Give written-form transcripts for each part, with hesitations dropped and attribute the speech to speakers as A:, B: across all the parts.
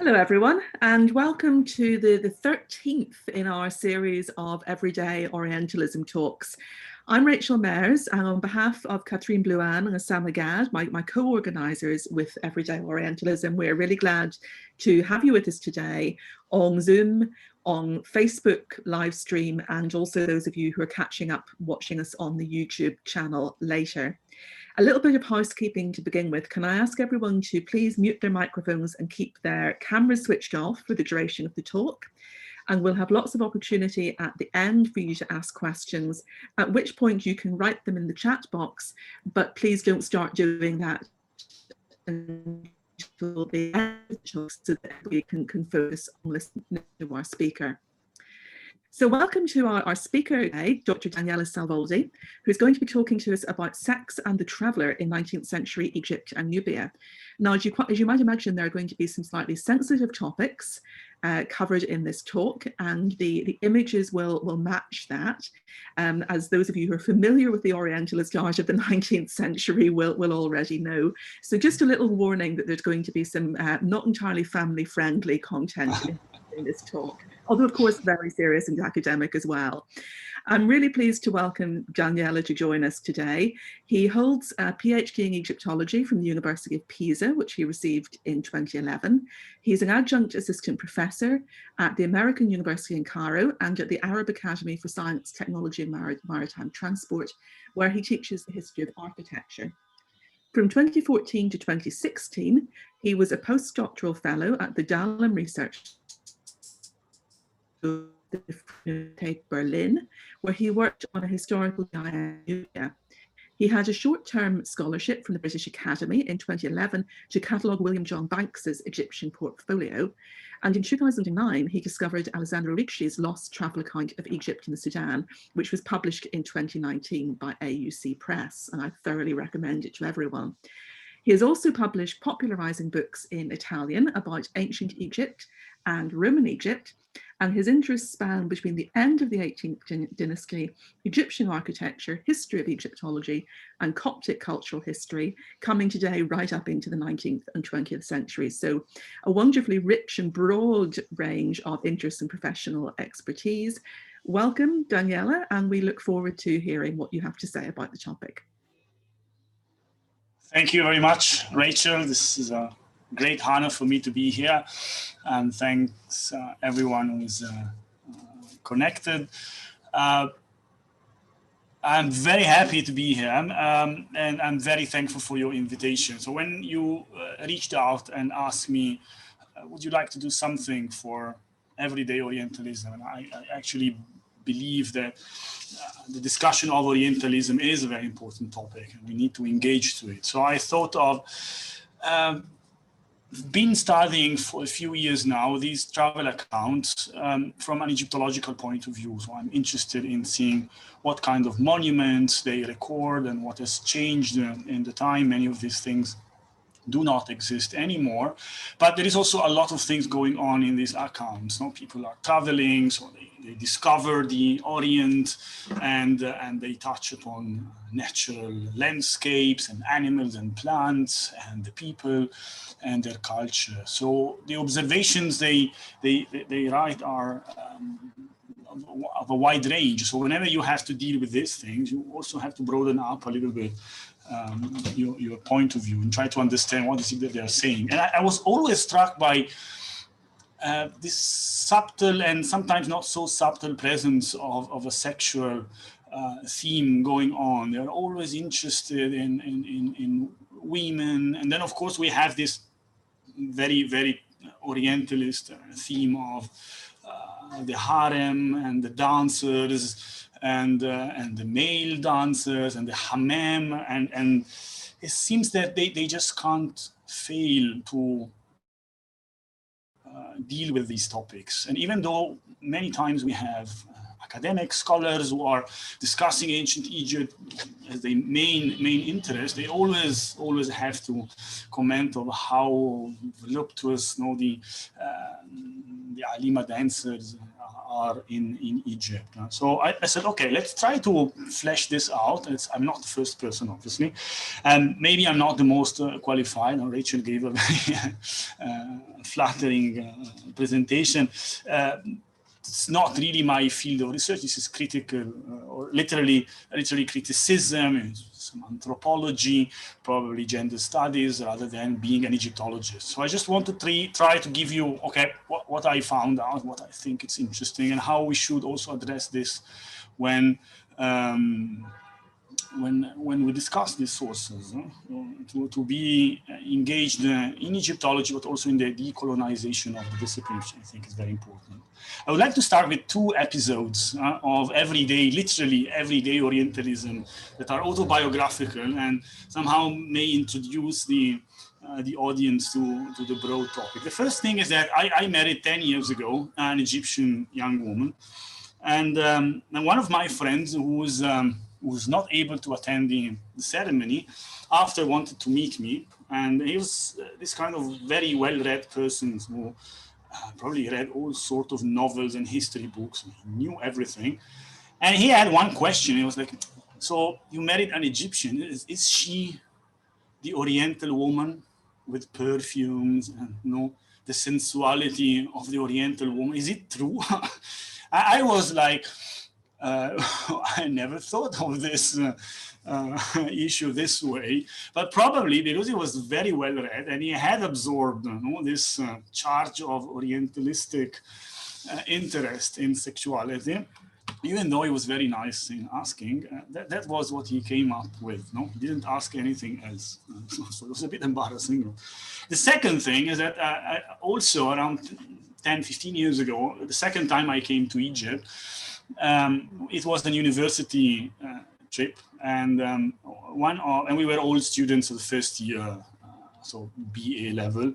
A: Hello everyone, and welcome to the 13th in our series of Everyday Orientalism talks. I'm Rachel Mayers, and on behalf of Catherine Blouin and Sam Agad, my co-organisers with Everyday Orientalism, we're really glad to have you with us today on Zoom, on Facebook live stream, and also those of you who are catching up watching us on the YouTube channel later. A little bit of housekeeping to begin with. Can I ask everyone to please mute their microphones and keep their cameras switched off for the duration of the talk? And we'll have lots of opportunity at the end for you to ask questions, at which point you can write them in the chat box, but please don't start doing that until the end so that we can focus on listening to our speaker. So welcome to our speaker today, Dr. Daniele Salvoldi, who's going to be talking to us about sex and the traveller in 19th century Egypt and Nubia. Now, as you might imagine, there are going to be some slightly sensitive topics covered in this talk, and the images will match that, as those of you who are familiar with the Orientalist art of the 19th century will already know. So just a little warning that there's going to be some not entirely family-friendly content in this talk, although of course very serious and academic as well. I'm really pleased to welcome Daniele to join us today. He holds a PhD in Egyptology from the University of Pisa, which he received in 2011. He's an adjunct assistant professor at the American University in Cairo and at the Arab Academy for Science, Technology and Maritime Transport, where he teaches the history of architecture. From 2014 to 2016, he was a postdoctoral fellow at the Dahlem Research Berlin, where he worked on a historical Nubia. He had a short-term scholarship from the British Academy in 2011 to catalogue William John Banks's Egyptian portfolio. And in 2009, he discovered Alessandro Ricci's lost travel account of Egypt and the Sudan, which was published in 2019 by AUC Press. And I thoroughly recommend it to everyone. He has also published popularizing books in Italian about ancient Egypt and Roman Egypt, and his interests span between the end of the 18th dynasty, Egyptian architecture, history of Egyptology, and Coptic cultural history, coming today right up into the 19th and 20th centuries. So a wonderfully rich and broad range of interests and professional expertise. Welcome, Daniele, and we look forward to hearing what you have to say about the topic.
B: Thank you very much, Rachel. This is a great honor for me to be here, and thanks everyone who's connected. I'm very happy to be here, and I'm very thankful for your invitation. So when you reached out and asked me, would you like to do something for Everyday Orientalism, and I actually believe that the discussion of Orientalism is a very important topic and we need to engage to it. So I thought of been studying for a few years now these travel accounts from an Egyptological point of view. So I'm interested in seeing what kind of monuments they record and what has changed in the time. Many of these things do not exist anymore, but there is also a lot of things going on in these accounts. You know, people are traveling, so they discover the Orient, and they touch upon natural landscapes and animals and plants and the people and their culture. So the observations they write are of a wide range. So whenever you have to deal with these things, you also have to broaden up a little bit your point of view and try to understand what is it that they are saying. And I was always struck by this subtle and sometimes not so subtle presence of a sexual theme going on. They're always interested in women. And then, of course, we have this very, very Orientalist theme of the harem and the dancers and the male dancers and the hammam, and it seems that they just can't fail to deal with these topics. And even though many times we have academic scholars who are discussing ancient Egypt as the main interest, they always have to comment on how voluptuous, the Alima dancers are in Egypt. So I said, okay, let's try to flesh this out. I'm not the first person, obviously, and maybe I'm not the most qualified. Rachel gave a very flattering presentation. It's not really my field of research. This is critical or literally criticism, some anthropology, probably gender studies, rather than being an Egyptologist. So I just want to try to give you, okay, what I found out, what I think it's interesting, and how we should also address this when we discuss these sources, to be engaged in Egyptology, but also in the decolonization of the discipline, which I think is very important. I would like to start with 2 episodes of literally everyday Orientalism that are autobiographical and somehow may introduce the audience to the broad topic. The first thing is that I married 10 years ago an Egyptian young woman, and one of my friends who was not able to attend the ceremony after wanted to meet me, and he was this kind of very well-read person who probably read all sorts of novels and history books. He knew everything, and he had one question. He was like, so you married an Egyptian, is she the Oriental woman with perfumes and the sensuality of the Oriental woman? Is it true? I was like, I never thought of this issue this way, but probably because he was very well read and he had absorbed this charge of Orientalistic interest in sexuality, even though he was very nice in asking, that was what he came up with. He didn't ask anything else. So it was a bit embarrassing. The second thing is that also around 10, 15 years ago, the second time I came to Egypt, it was a university trip, and we were all students of the first year, so BA level,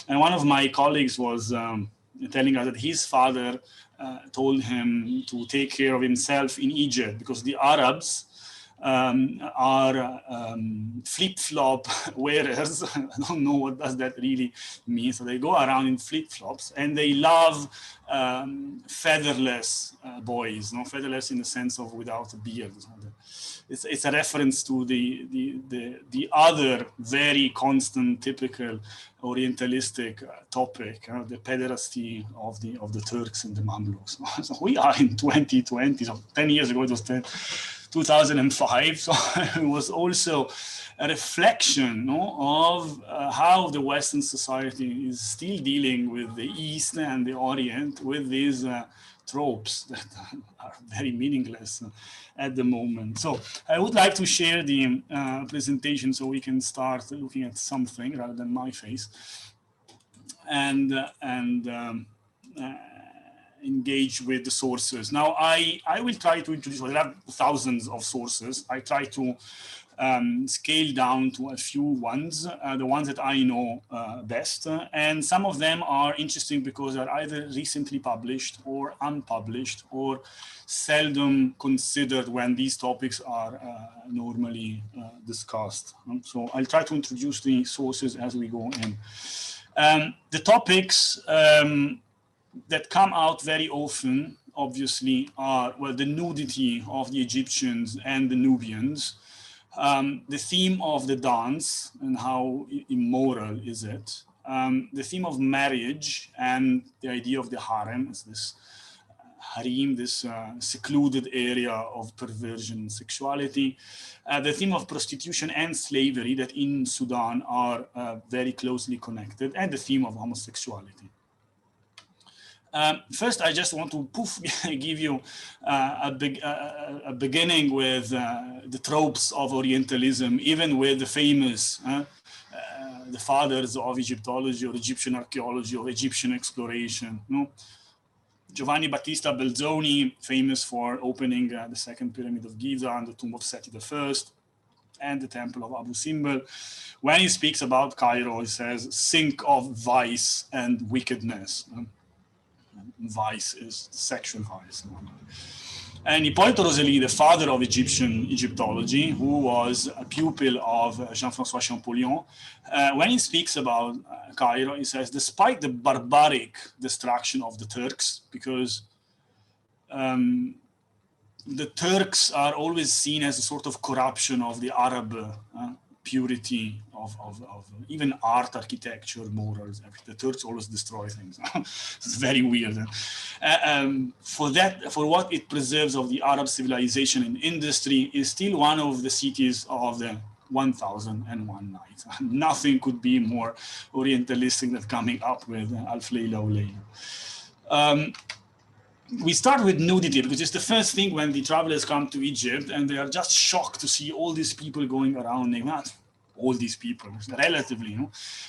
B: and one of my colleagues was telling us that his father told him to take care of himself in Egypt because the Arabs are flip-flop wearers. I don't know what does that really mean. So they go around in flip-flops and they love featherless boys, featherless in the sense of without a beard. It's a reference to the other very constant, typical Orientalistic topic, the pederasty of the Turks and the Mamluks. So we are in 2020, so 10 years ago it was 2005, so it was also a reflection of how the Western society is still dealing with the East and the Orient with these tropes that are very meaningless at the moment. So I would like to share the presentation so we can start looking at something rather than my face, and engage with the sources. Now, I will try to introduce, there are thousands of sources. I try to scale down to a few ones, the ones that I know best. And some of them are interesting because they're either recently published or unpublished or seldom considered when these topics are normally discussed. So I'll try to introduce the sources as we go in. The topics that come out very often, obviously, are, well, the nudity of the Egyptians and the Nubians, the theme of the dance and how immoral is it, the theme of marriage and the idea of the harem as this harem, this secluded area of perversion and sexuality, the theme of prostitution and slavery that in Sudan are very closely connected, and the theme of homosexuality. First, I just want to give you a beginning with the tropes of Orientalism, even with the famous, the fathers of Egyptology or Egyptian archaeology or Egyptian exploration. Giovanni Battista Belzoni, famous for opening the second pyramid of Giza and the tomb of Seti I, and the temple of Abu Simbel. When he speaks about Cairo, he says, sink of vice and wickedness. Vice is sexual vice. And Hippolyte Rosely, the father of Egyptology, who was a pupil of Jean-François Champollion, when he speaks about Cairo, he says, despite the barbaric destruction of the Turks, because the Turks are always seen as a sort of corruption of the Arab purity of even art, architecture, morals. The Turks always destroy things. It's very weird. For what it preserves of the Arab civilization and industry is still one of the cities of the 1001 Nights. Nothing could be more orientalistic than coming up with Alf Layla O Layla. We start with nudity because it's the first thing when the travelers come to Egypt and they are just shocked to see all these people going around. All these people, relatively.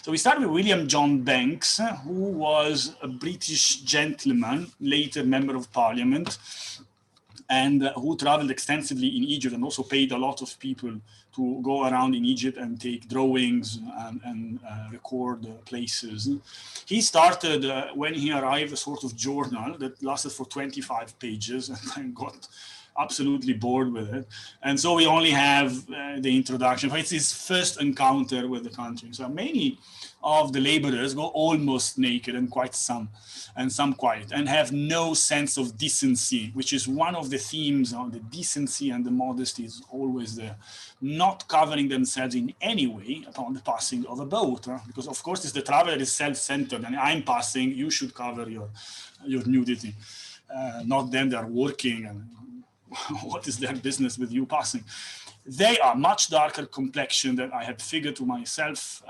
B: So we start with William John Banks, who was a British gentleman, later member of parliament, and who traveled extensively in Egypt and also paid a lot of people to go around in Egypt and take drawings and record places. He started, when he arrived, a sort of journal that lasted for 25 pages and got absolutely bored with it. And so we only have the introduction. It's his first encounter with the country. So many of the laborers go almost naked, and some quite, and have no sense of decency, which is one of the themes of the decency and the modesty is always there. Not covering themselves in any way upon the passing of a boat, because of course it's the traveler is self-centered, and I'm passing, you should cover your nudity, not them that are working, and what is their business with you passing? They are much darker complexion than I had figured to myself.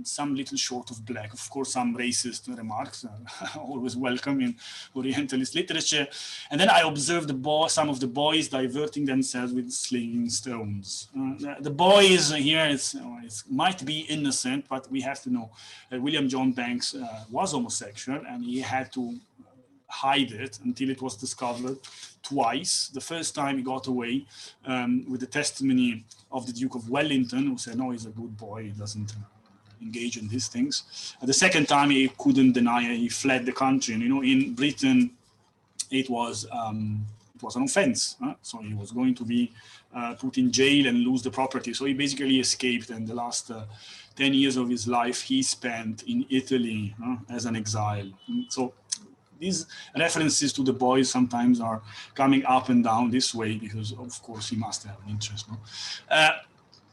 B: Some little short of black. Of course, some racist remarks are always welcome in Orientalist literature. And then I observed some of the boys diverting themselves with slinging stones. The boys here, it might be innocent, but we have to know that William John Banks was homosexual, and he had to hide it until it was discovered twice. The first time he got away with the testimony of the Duke of Wellington, who said, no, he's a good boy, he doesn't engage in these things. The second time he couldn't deny it, he fled the country. And in Britain, it was an offense. So he was going to be put in jail and lose the property. So he basically escaped, and the last 10 years of his life he spent in Italy as an exile. So these references to the boys sometimes are coming up and down this way because, of course, he must have an interest.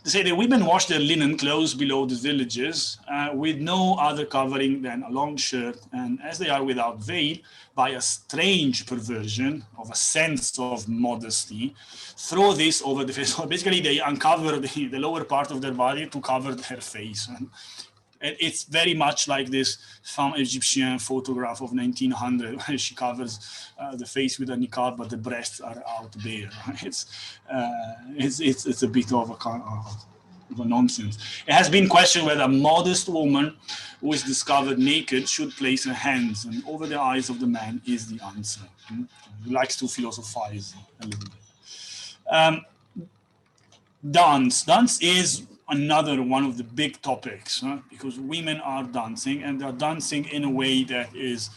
B: They say the women wash their linen clothes below the villages with no other covering than a long shirt, and as they are without veil, by a strange perversion of a sense of modesty, throw this over the face. So basically, they uncover the lower part of their body to cover their face. And it's very much like this femme Egyptian photograph of 1900, where she covers the face with a niqab, but the breasts are out bare. It's a bit of a nonsense. It has been questioned whether a modest woman who is discovered naked should place her hands and over the eyes of the man is the answer. He likes to philosophize a little bit. Dance is another one of the big topics, because women are dancing, and they're dancing in a way that is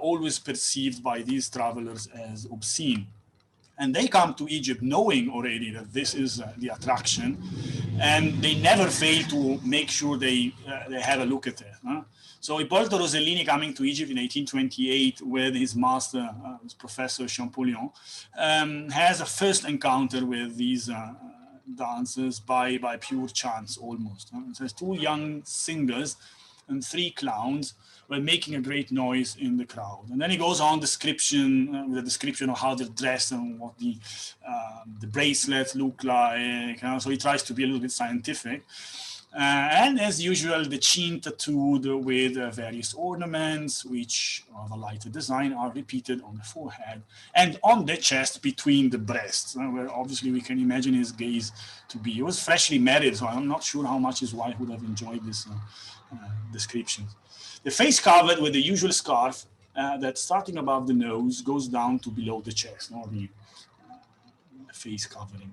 B: always perceived by these travelers as obscene. And they come to Egypt knowing already that this is the attraction, and they never fail to make sure they have a look at it. So Ippolito Rossellini, coming to Egypt in 1828 with his master, his Professor Champollion, has a first encounter with these dancers by pure chance almost. So there's two young singers and three clowns were making a great noise in the crowd. And then he goes on with a description of how they're dressed and what the bracelets look like. So he tries to be a little bit scientific. And as usual, the chin tattooed with various ornaments, which of a lighter design, are repeated on the forehead and on the chest between the breasts, where obviously we can imagine his gaze to be. He was freshly married, so I'm not sure how much his wife would have enjoyed this description. The face covered with the usual scarf that, starting above the nose, goes down to below the chest, or the face covering.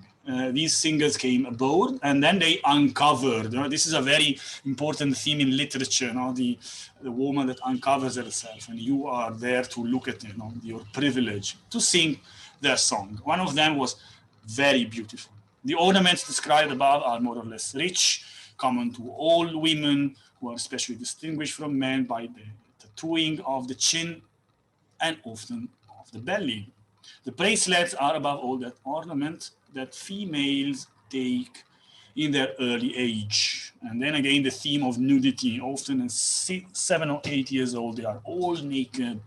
B: These singers came aboard and then they uncovered. This is a very important theme in literature, the woman that uncovers herself, and you are there to look at it, your privilege to sing their song. One of them was very beautiful. The ornaments described above are more or less rich, common to all women, who are especially distinguished from men by the tattooing of the chin and often of the belly. The bracelets are above all that ornament that females take in their early age. And then again, the theme of nudity, often at 7 or 8 years old, they are all naked,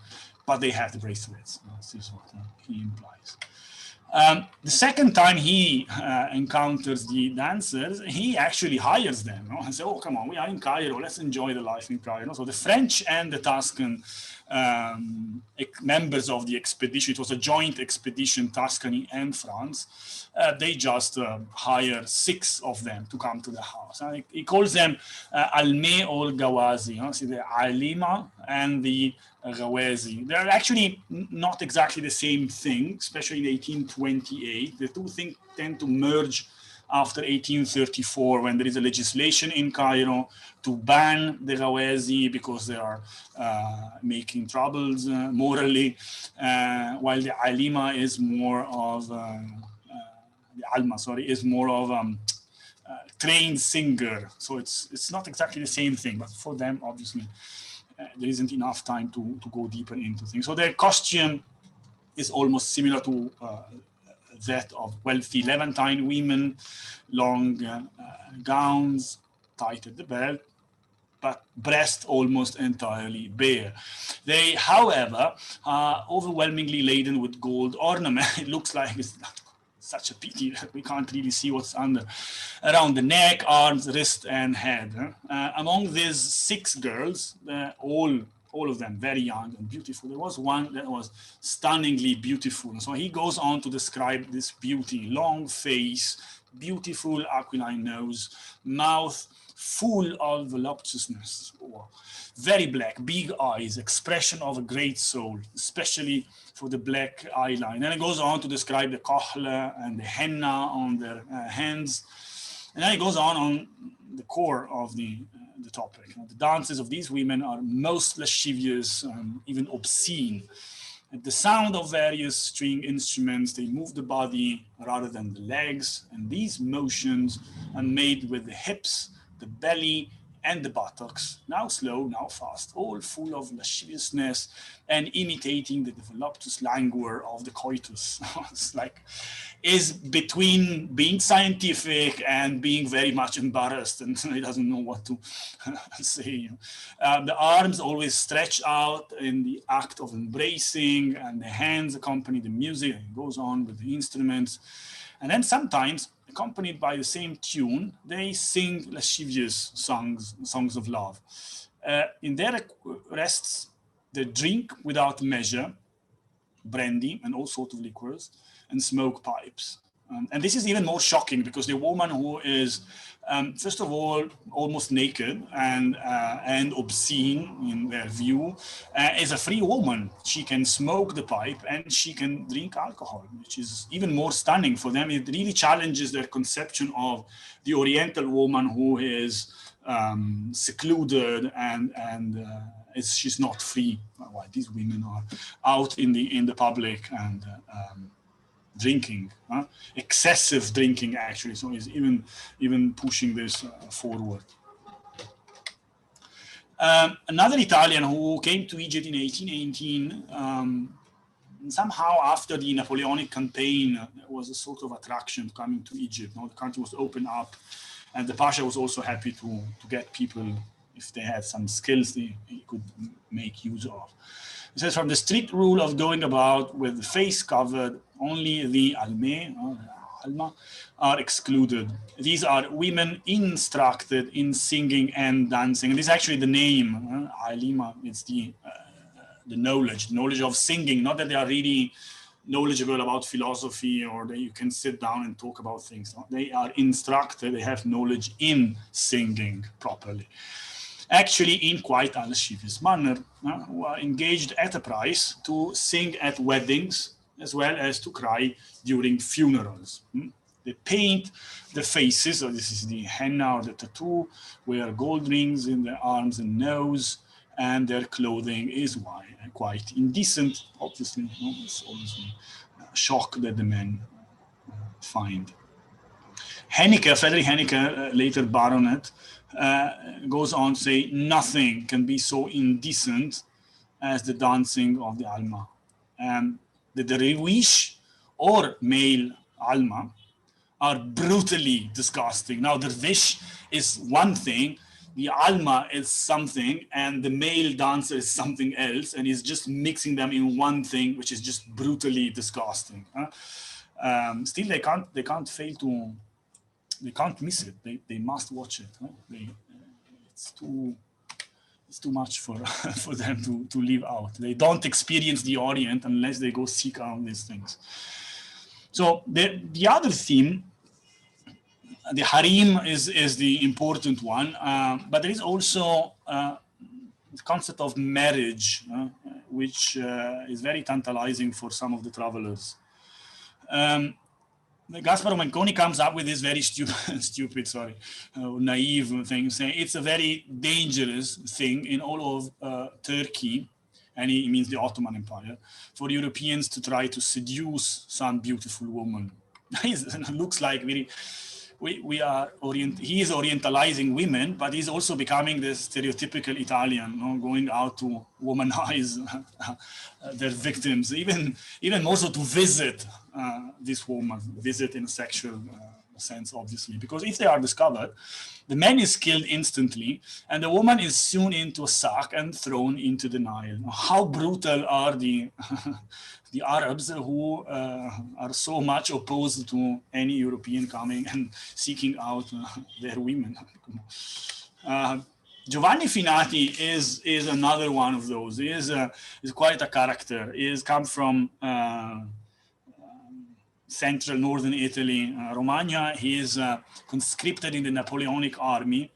B: but they have the bracelets. This is what he implies. The second time he encounters the dancers, he actually hires them. And says, oh, come on, we are in Cairo, let's enjoy the life in Cairo. So the French and the Tuscan members of the expedition, it was a joint expedition, Tuscany and France, they just hire 6 of them to come to the house. He calls them Alme or Gawazi, so the Alima and the Gawezi. They're actually not exactly the same thing, especially in 1828. The two things tend to merge after 1834, when there is a legislation in Cairo to ban the Gawezi because they are making troubles morally, while the Alima is more of, the Alma, sorry, is more of trained singer. So it's not exactly the same thing, but for them, obviously, there isn't enough time to go deeper into things. So their costume is almost similar to that of wealthy Levantine women, long gowns, tight at the belt, but breast almost entirely bare. They, however, are overwhelmingly laden with gold ornament. It looks like it's such a pity that we can't really see what's under, around the neck, arms, wrist, and head. Among these 6 girls, all of them very young and beautiful. There was one that was stunningly beautiful. So he goes on to describe this beauty: long face, beautiful aquiline nose, mouth full of voluptuousness, very black, big eyes, expression of a great soul, especially for the black eyeline. Then it goes on to describe the kohla and the henna on their hands. And then it goes on the core of the topic. The dances of these women are most lascivious, even obscene. At the sound of various string instruments, they move the body rather than the legs. And these motions are made with the hips, the belly, and the buttocks, now slow, now fast, all full of lasciviousness and imitating the voluptuous languor of the coitus. It's like, is between being scientific and being very much embarrassed, and he doesn't know what to say. The arms always stretch out in the act of embracing, and the hands accompany the music. It goes on with the instruments. And then sometimes, accompanied by the same tune, they sing lascivious songs of love. In their rests, they drink without measure, brandy and all sorts of liquors, and smoke pipes. And this is even more shocking because the woman who is, first of all, almost naked and obscene in their view, is a free woman. She can smoke the pipe and she can drink alcohol, which is even more stunning for them. It really challenges their conception of the Oriental woman who is secluded and she's not free. Well, these women are out in the public and drinking, excessive drinking actually. So he's even pushing this forward. Another Italian who came to Egypt in 1818, somehow after the Napoleonic campaign, there was a sort of attraction coming to Egypt. The country was opened up, and the Pasha was also happy to get people, if they had some skills he could make use of. It says, from the strict rule of going about with the face covered, only the alma are excluded. These are women instructed in singing and dancing. And this is actually the name, alima. It's the knowledge of singing. Not that they are really knowledgeable about philosophy or that you can sit down and talk about things. They are instructed. They have knowledge in singing properly. Actually in quite a lascivious manner, who are engaged at a price to sing at weddings as well as to cry during funerals. They paint the faces, so this is the henna or the tattoo, wear gold rings in their arms and nose, and their clothing is quite indecent. Obviously, it's obviously a shock that the men find. Hennecke, Frederick Hennecke, later baronet, goes on to say, nothing can be so indecent as the dancing of the Alma. the dervish or male alma are brutally disgusting. Now, dervish is one thing, the alma is something, and the male dancer is something else, and he's just mixing them in one thing, which is just brutally disgusting. Still, they can't fail to, they can't miss it. They must watch it. It's too much for for them to leave out. They don't experience the Orient unless they go seek out these things. So the other theme, the harem, is the important one, but there is also the concept of marriage, which is very tantalizing for some of the travelers. Gasparo Manconi comes up with this very stupid, naive thing, saying it's a very dangerous thing in all of Turkey, and he means the Ottoman Empire, for Europeans to try to seduce some beautiful woman. It looks like very, he is orientalizing women, but he's also becoming this stereotypical Italian, going out to womanize their victims, even more so to visit this woman, visit in a sexual sense, obviously, because if they are discovered, the man is killed instantly, and the woman is sewn into a sack and thrown into the Nile. How brutal are the the Arabs who are so much opposed to any European coming and seeking out their women? Giovanni Finati is another one of those. He is quite a character. He has come from central northern Italy, Romagna. He is conscripted in the Napoleonic army.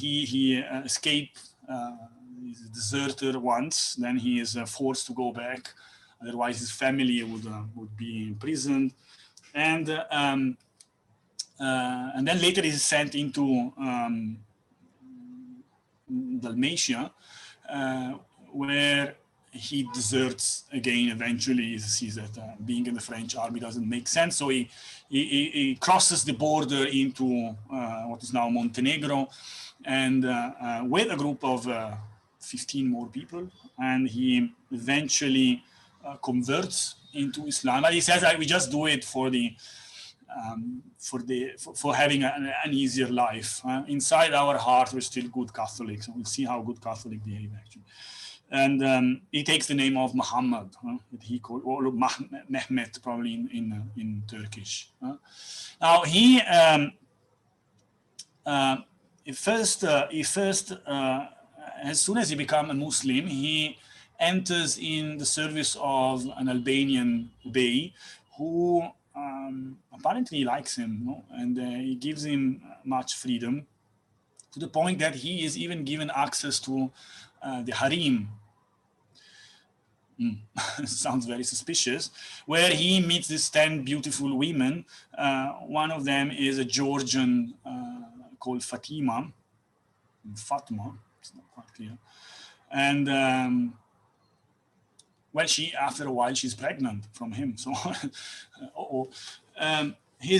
B: He escaped, he's a deserter once, then he is forced to go back. Otherwise, his family would be imprisoned, and then later he's sent into Dalmatia, where he deserts again. Eventually, he sees that being in the French army doesn't make sense, so he crosses the border into what is now Montenegro, and with a group of 15 more people, and he eventually converts into Islam. But he says that we just do it for having an easier life. Inside our heart, we're still good Catholics, and we'll see how good Catholics behave actually. And he takes the name of Muhammad, that he called, or Mehmet probably in Turkish. Now he first as soon as he becomes a Muslim, he enters in the service of an Albanian bey who apparently likes him, and he gives him much freedom, to the point that he is even given access to the harem. Sounds very suspicious, where he meets these 10 beautiful women. One of them is a Georgian called Fatma, it's not quite clear. And well, after a while, she's pregnant from him. So, he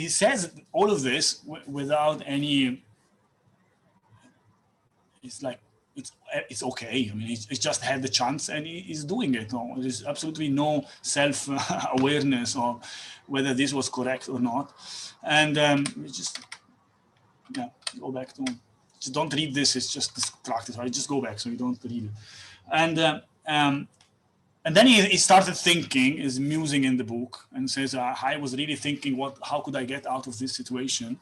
B: says all of this without any. It's like it's okay. I mean, he's just had the chance and he's doing it. There's absolutely no self-awareness of whether this was correct or not. And just go back to. Just don't read this. It's just distracted. Right? Just go back so you don't read it. And then he started thinking, is musing in the book, and says, I was really thinking, how could I get out of this situation?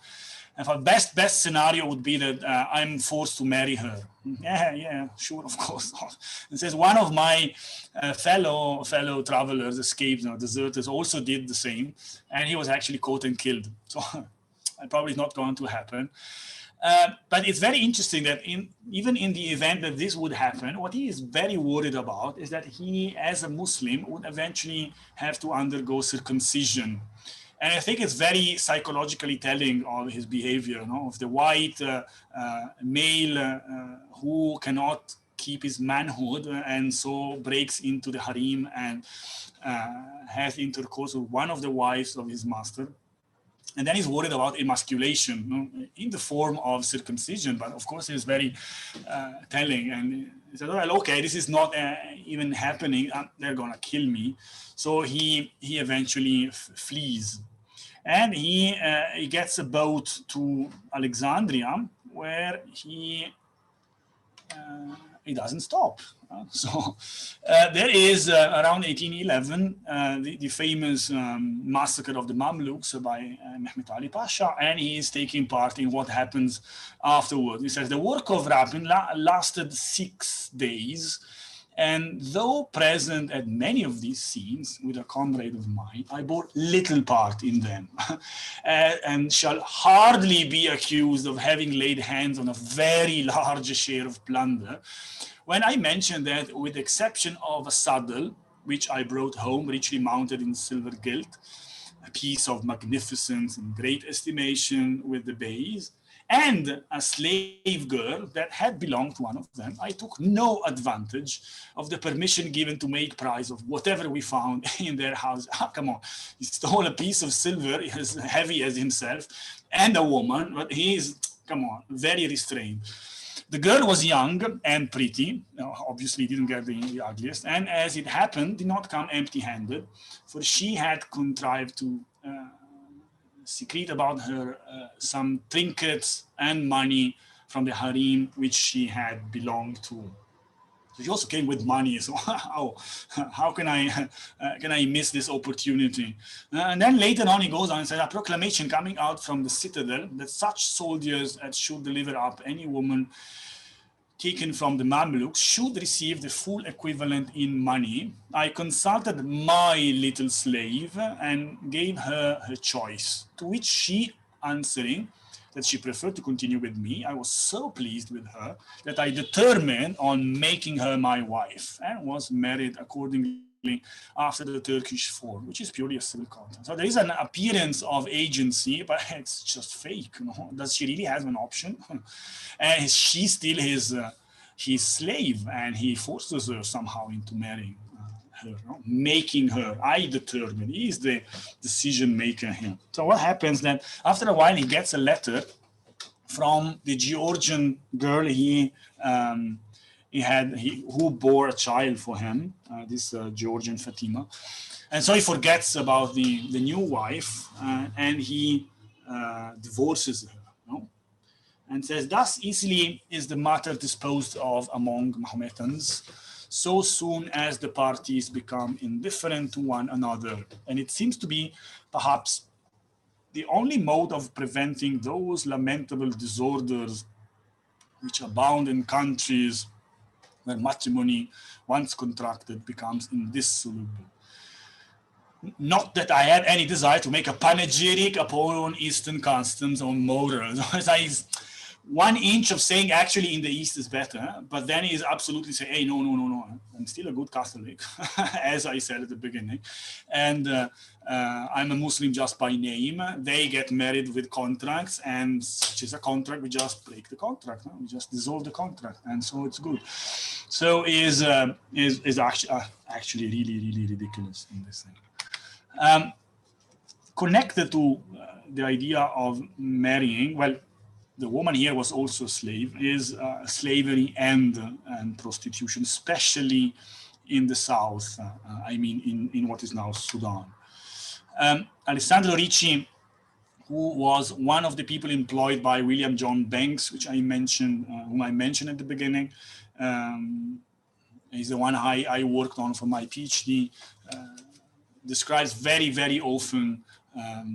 B: And for best scenario would be that I'm forced to marry her. Yeah, sure, of course. It says one of my fellow travelers, escaped, deserters, also did the same, and he was actually caught and killed. So probably not going to happen. But it's very interesting that even in the event that this would happen, what he is very worried about is that he, as a Muslim, would eventually have to undergo circumcision. And I think it's very psychologically telling of his behavior, of the white male who cannot keep his manhood and so breaks into the harem and has intercourse with one of the wives of his master. And then he's worried about emasculation, in the form of circumcision. But of course, it's very telling. And he said, well, okay, this is not even happening. They're going to kill me. So he eventually flees. And he gets a boat to Alexandria, where he doesn't stop. So there is around 1811 the famous massacre of the Mamluks by Mehmet Ali Pasha, and he is taking part in what happens afterward. He says the work of Rabin lasted 6 days, and though present at many of these scenes with a comrade of mine, I bore little part in them, and shall hardly be accused of having laid hands on a very large share of plunder. When I mentioned that, with the exception of a saddle, which I brought home, richly mounted in silver gilt, a piece of magnificence and great estimation with the bays, and a slave girl that had belonged to one of them, I took no advantage of the permission given to make prize of whatever we found in their house. Come on, he stole a piece of silver as heavy as himself and a woman, but he is, come on, very restrained. The girl was young and pretty, obviously didn't get the ugliest, and as it happened, did not come empty-handed, for she had contrived to secrete about her some trinkets and money from the harem which she had belonged to. So she also came with money, so how can I miss this opportunity? And then later on he goes on and says, a proclamation coming out from the citadel that such soldiers as should deliver up any woman taken from the Mamluks should receive the full equivalent in money. I consulted my little slave and gave her her choice, to which she, answering that she preferred to continue with me, I was so pleased with her that I determined on making her my wife, and was married accordingly after the Turkish form, which is purely a civil contract. So there is an appearance of agency, but it's just fake. Does she really have an option? And she's still his slave, and he forces her somehow into marrying her, making her. I determine. He is the decision maker here. So what happens then? After a while, he gets a letter from the Georgian girl who bore a child for him, this Georgian Fatima, and so he forgets about the new wife, and he divorces her, and says, thus easily is the matter disposed of among Mahometans, so soon as the parties become indifferent to one another. And it seems to be perhaps the only mode of preventing those lamentable disorders which abound in countries where matrimony, once contracted, becomes indissoluble. Not that I have any desire to make a panegyric upon Eastern customs or morals. 1 inch of saying actually in the East is better, but then he is absolutely saying, hey, no, I'm still a good Catholic, as I said at the beginning, and I'm a Muslim just by name. They get married with contracts, and such is a contract, we just break the contract, we just dissolve the contract, and so it's good. So is actually really ridiculous in this thing. Connected to the idea of marrying, well, the woman here was also a slave, is slavery and prostitution, especially in the south, in what is now Sudan. Alessandro Ricci, who was one of the people employed by William John Banks, whom I mentioned at the beginning, is the one I worked on for my PhD, describes very often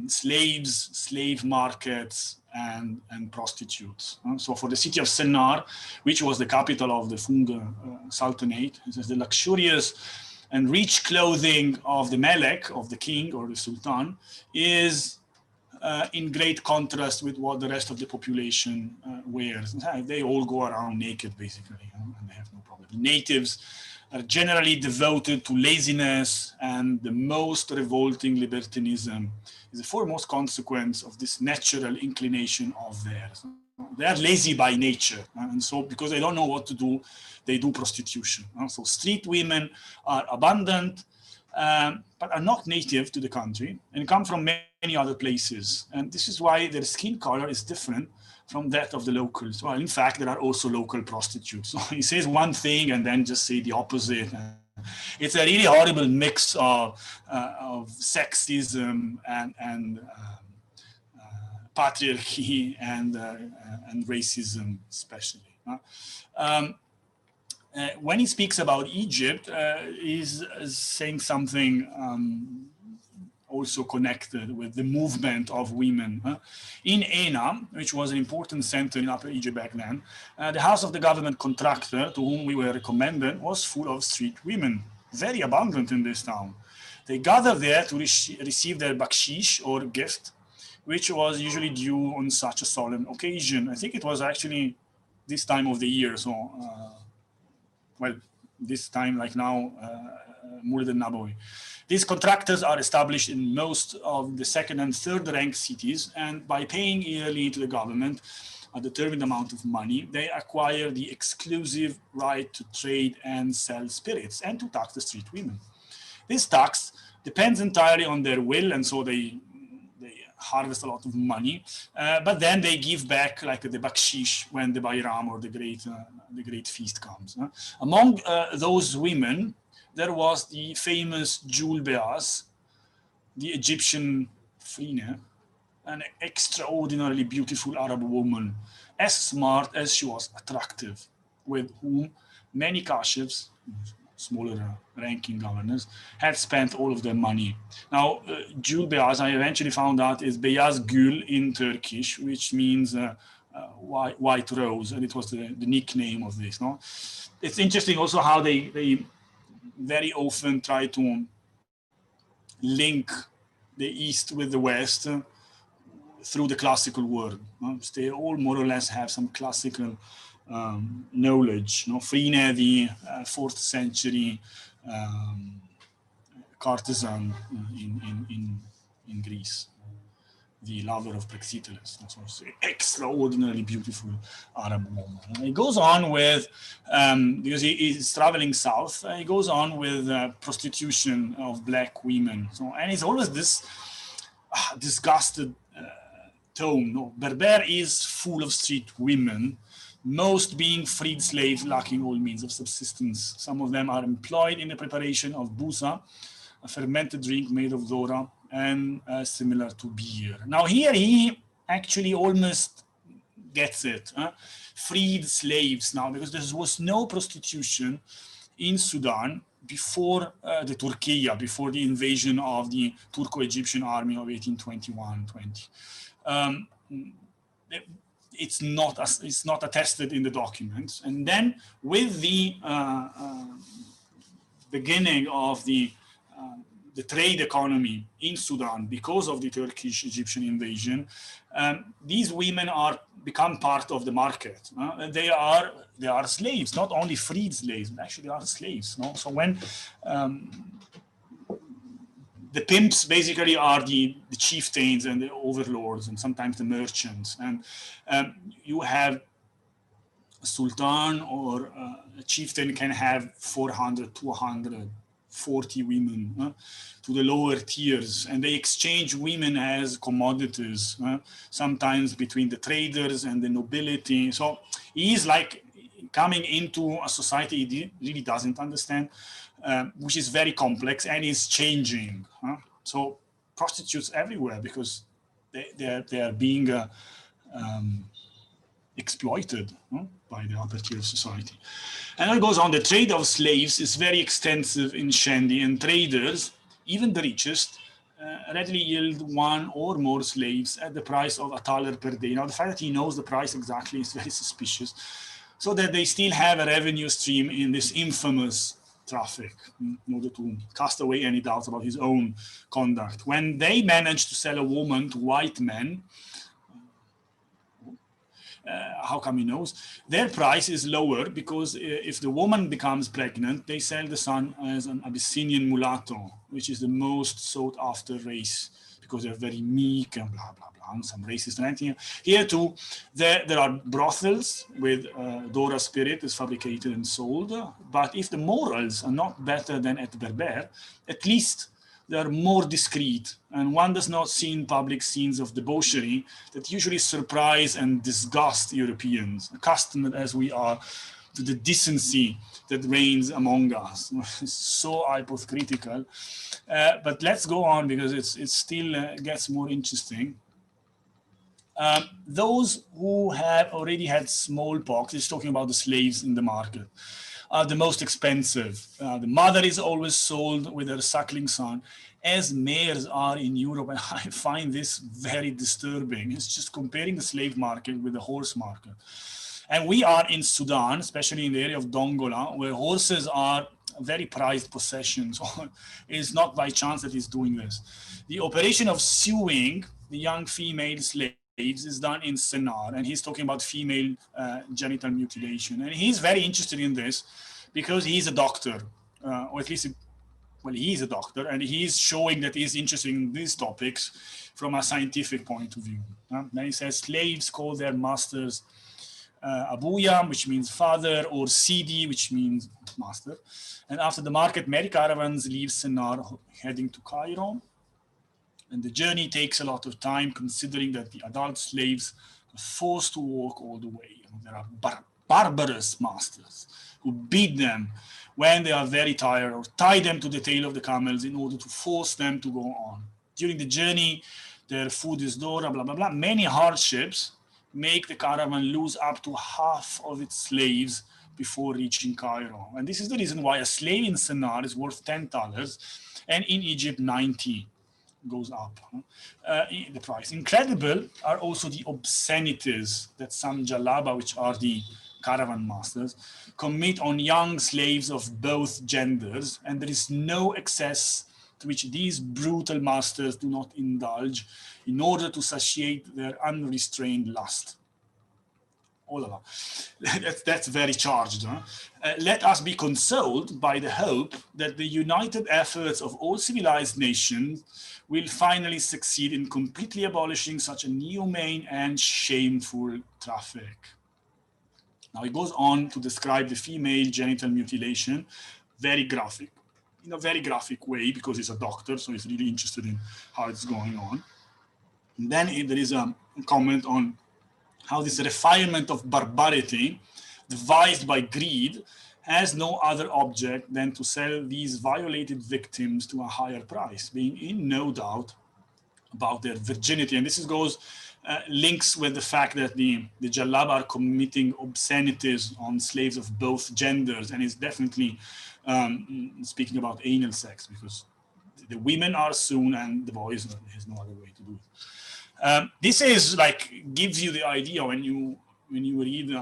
B: slaves, slave markets, and prostitutes. So for the city of Sennar, which was the capital of the Fung Sultanate, it says the luxurious and rich clothing of the Melek, of the king or the Sultan, is in great contrast with what the rest of the population wears. They all go around naked, basically, and they have no problem. The natives are generally devoted to laziness, and the most revolting libertinism is the foremost consequence of this natural inclination of theirs. They are lazy by nature, and so because they don't know what to do, they do prostitution. So street women are abundant, but are not native to the country, and come from many many other places. And this is why their skin color is different from that of the locals. Well, in fact, there are also local prostitutes. So he says one thing and then just say the opposite. It's a really horrible mix of sexism and patriarchy and racism, especially. When he speaks about Egypt, he's saying something also connected with the movement of women. In Ena, which was an important center in Upper Egypt back then, the house of the government contractor to whom we were recommended was full of street women, very abundant in this town. They gathered there to receive their bakshish or gift, which was usually due on such a solemn occasion. I think it was actually this time of the year, so well, this time like now, Muled al-Nabawi. These contractors are established in most of the second and third rank cities, and by paying yearly to the government a determined amount of money, they acquire the exclusive right to trade and sell spirits and to tax the street women. This tax depends entirely on their will, and so they harvest a lot of money, but then they give back like the bakshish when the Bayram or the great feast comes. Among those women, there was the famous Jul Beaz, the Egyptian Frine, an extraordinarily beautiful Arab woman, as smart as she was attractive, with whom many kashifs, smaller ranking governors, had spent all of their money. Now, Jul Beaz, I eventually found out, is Beyaz Gül in Turkish, which means white rose, and it was the nickname of this. No? It's interesting also how they very often try to link the East with the West through the classical world. They all more or less have some classical knowledge. Frine, the 4th century courtesan in Greece, the lover of Praxiteles, also extraordinarily beautiful Arab woman. He goes on with, because he is traveling south, he goes on with prostitution of black women. So, and it's always this disgusted tone. No, Berber is full of street women, most being freed slaves lacking all means of subsistence. Some of them are employed in the preparation of busa, a fermented drink made of dora, and similar to beer. Now here he actually almost gets it. Freed slaves now, because there was no prostitution in Sudan before the Turkiya, before the invasion of the Turco-Egyptian army of 1821-20. It's not attested in the documents. And then with the beginning of the trade economy in Sudan because of the Turkish-Egyptian invasion, these women become part of the market. They are slaves, not only freed slaves, but actually they are slaves. No? So when the pimps basically are the chieftains and the overlords and sometimes the merchants, and you have a sultan or a chieftain can have 400, 240 women to the lower tiers, and they exchange women as commodities, sometimes between the traders and the nobility. So he is like coming into a society he really doesn't understand, which is very complex and is changing. So prostitutes everywhere because they are being exploited by the upper tier of society. And it goes on, the trade of slaves is very extensive in Shendi, and traders, even the richest, readily yield one or more slaves at the price of $1 per day. Now, the fact that he knows the price exactly is very suspicious, so that they still have a revenue stream in this infamous traffic in order to cast away any doubts about his own conduct. When they manage to sell a woman to white men, how come he knows? Their price is lower because if the woman becomes pregnant, they sell the son as an Abyssinian mulatto, which is the most sought after race because they're very meek and blah, blah, blah, and some racist ranting. Here too, there are brothels with Dora spirit is fabricated and sold. But if the morals are not better than at Berber, at least they are more discreet, and one does not see in public scenes of debauchery that usually surprise and disgust Europeans, accustomed as we are to the decency that reigns among us. It's so hypocritical. But let's go on, because it still gets more interesting. Those who have already had smallpox, it's talking about the slaves in the market, are the most expensive. The mother is always sold with her suckling son, as mares are in Europe, and I find this very disturbing. It's just comparing the slave market with the horse market. And we are in Sudan, especially in the area of Dongola, where horses are very prized possessions. It's not by chance that he's doing this. The operation of sewing the young female slaves is done in Sennar, and he's talking about female genital mutilation. And he's very interested in this because he's a doctor, or at least, well, he's a doctor, and he's showing that he's interested in these topics from a scientific point of view. Then he says slaves call their masters Abuya, which means father, or Sidi, which means master. And after the market, many caravans leave Sennar heading to Cairo. And the journey takes a lot of time, considering that the adult slaves are forced to walk all the way. There are barbarous masters who beat them when they are very tired, or tie them to the tail of the camels in order to force them to go on. During the journey, their food is dora, blah, blah, blah. Many hardships make the caravan lose up to half of its slaves before reaching Cairo. And this is the reason why a slave in Sennar is worth $10, and in Egypt, 90 goes up the price. Incredible are also the obscenities that some jalaba, which are the caravan masters, commit on young slaves of both genders, and there is no excess to which these brutal masters do not indulge in order to satiate their unrestrained lust. All of that. That's very charged. Huh? Let us be consoled by the hope that the united efforts of all civilized nations will finally succeed in completely abolishing such a inhumane and shameful traffic. Now he goes on to describe the female genital mutilation, very graphic, in a very graphic way, because he's a doctor, so he's really interested in how it's going on. And then there is a comment on how this refinement of barbarity, devised by greed, has no other object than to sell these violated victims to a higher price, being in no doubt about their virginity. And this goes links with the fact that the Jalab are committing obscenities on slaves of both genders, and is definitely speaking about anal sex, because the women are soon and the boys, there's no other way to do it. This is like, gives you the idea when you read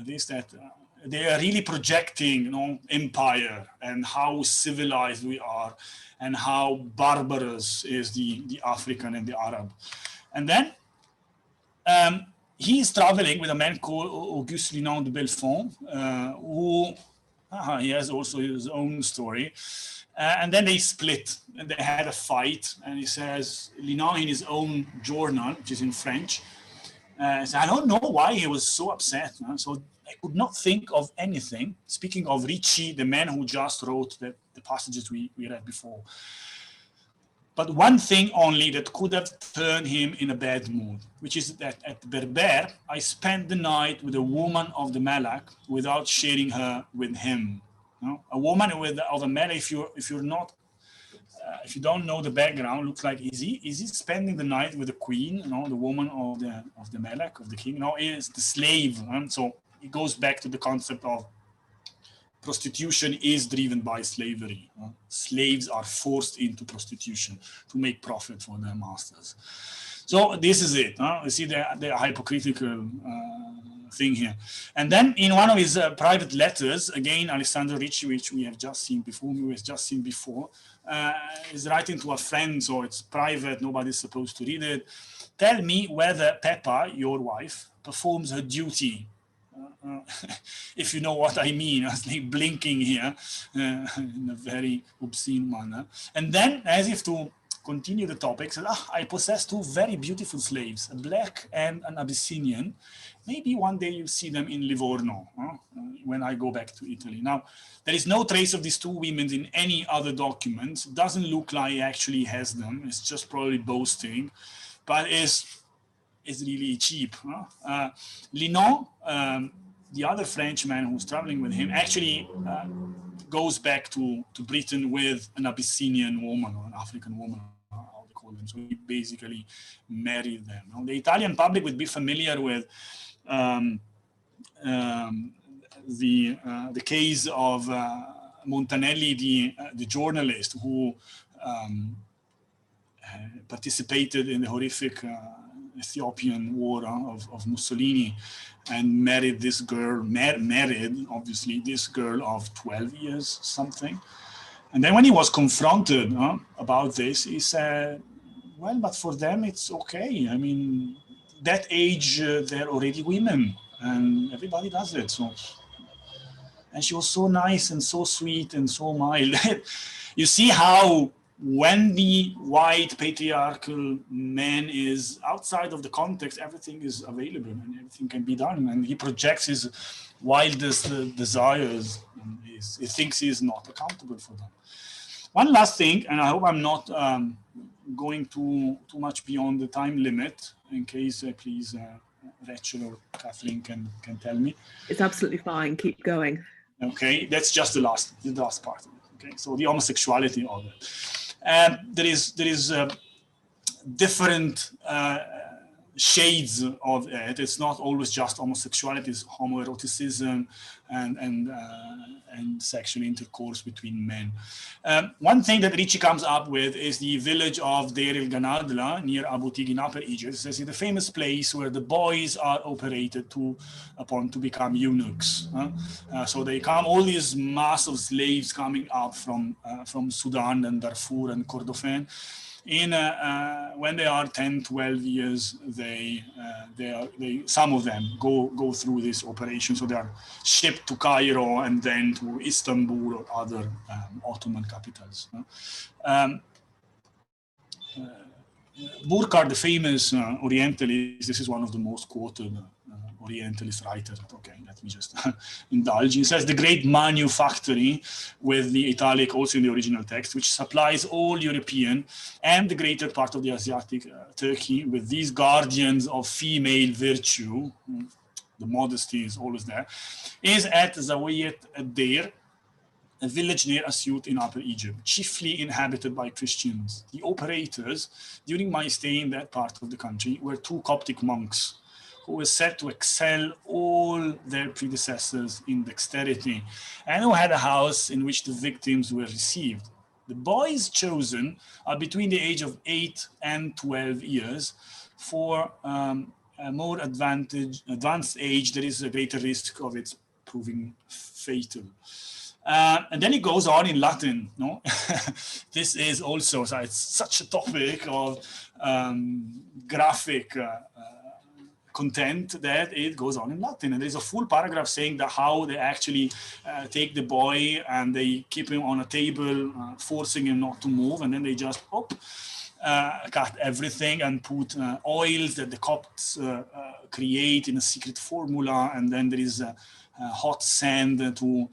B: this, that they are really projecting, you know, empire and how civilized we are and how barbarous is the African and the Arab. And then he is traveling with a man called Auguste Linon de Belfond, who he has also his own story. And then they split and they had a fight. And he says, Linon in his own journal, which is in French, says, I don't know why he was so upset. So I could not think of anything. Speaking of Ricci, the man who just wrote the passages we read before. But one thing only that could have turned him in a bad mood, which is that at Berber, I spent the night with a woman of the Malak without sharing her with him. You know? A woman of a Malak, if you're not, if you don't know the background, looks like is he spending the night with the queen, you know, the woman of the Malak, of the king? No, is the slave. So it goes back to the concept of prostitution is driven by slavery. Slaves are forced into prostitution to make profit for their masters. So this is it. You see the hypocritical thing here. And then in one of his private letters, again, Alessandro Ricci, which we have just seen before, is writing to a friend, so it's private, nobody's supposed to read it. Tell me whether Peppa, your wife, performs her duty. If you know what I mean, I was like blinking here in a very obscene manner. And then, as if to continue the topic, said, I possess two very beautiful slaves, a black and an Abyssinian. Maybe one day you'll see them in Livorno when I go back to Italy. Now, there is no trace of these two women in any other documents. It doesn't look like he actually has them. It's just probably boasting, but it's really cheap. Linon, the other Frenchman who's traveling with him, actually goes back to Britain with an Abyssinian woman or an African woman, how they call them. So he basically married them. Now, the Italian public would be familiar with the case of Montanelli, the journalist who participated in the horrific Ethiopian war of Mussolini and married this girl, married obviously this girl of 12 years something. And then when he was confronted about this, he said, well, but for them it's okay. I mean, that age, they're already women and everybody does it. So, and she was so nice and so sweet and so mild. You see how when the white patriarchal man is outside of the context, everything is available and everything can be done. And he projects his wildest desires. And he thinks he is not accountable for them. One last thing, and I hope I'm not going too much beyond the time limit, in case please Rachel or Kathleen can tell me.
A: It's absolutely fine. Keep going.
B: Okay, that's just the last part of it. Okay, so the homosexuality of it. There is different shades of it. It's not always just homosexuality. It's homoeroticism and sexual intercourse between men. One thing that Ricci comes up with is the village of Deir el-Ganadla near Abu Tig in Upper Egypt. This is the famous place where the boys are operated upon to become eunuchs. So they come, all these mass of slaves coming up from Sudan and Darfur and Kordofan. When they are 10, 12 years, some of them go through this operation. So they are shipped to Cairo and then to Istanbul or other Ottoman capitals. Burckhardt, the famous Orientalist, this is one of the most quoted Orientalist writers. Okay, let me just indulge. He says the great manufactory, with the italic also in the original text, which supplies all European and the greater part of the Asiatic Turkey with these guardians of female virtue, the modesty is always there, is at Zawiyat ad-Deir, a village near Asyut in Upper Egypt, chiefly inhabited by Christians. The operators, during my stay in that part of the country, were two Coptic monks who were said to excel all their predecessors in dexterity and who had a house in which the victims were received. The boys chosen are between the age of 8 and 12 years. For a more advanced age, there is a greater risk of it proving fatal. And then it goes on in Latin. No, this is also it's such a topic of graphic content that it goes on in Latin. And there's a full paragraph saying that how they actually take the boy and they keep him on a table, forcing him not to move, and then they just cut everything and put oils that the Copts create in a secret formula, and then there is hot sand to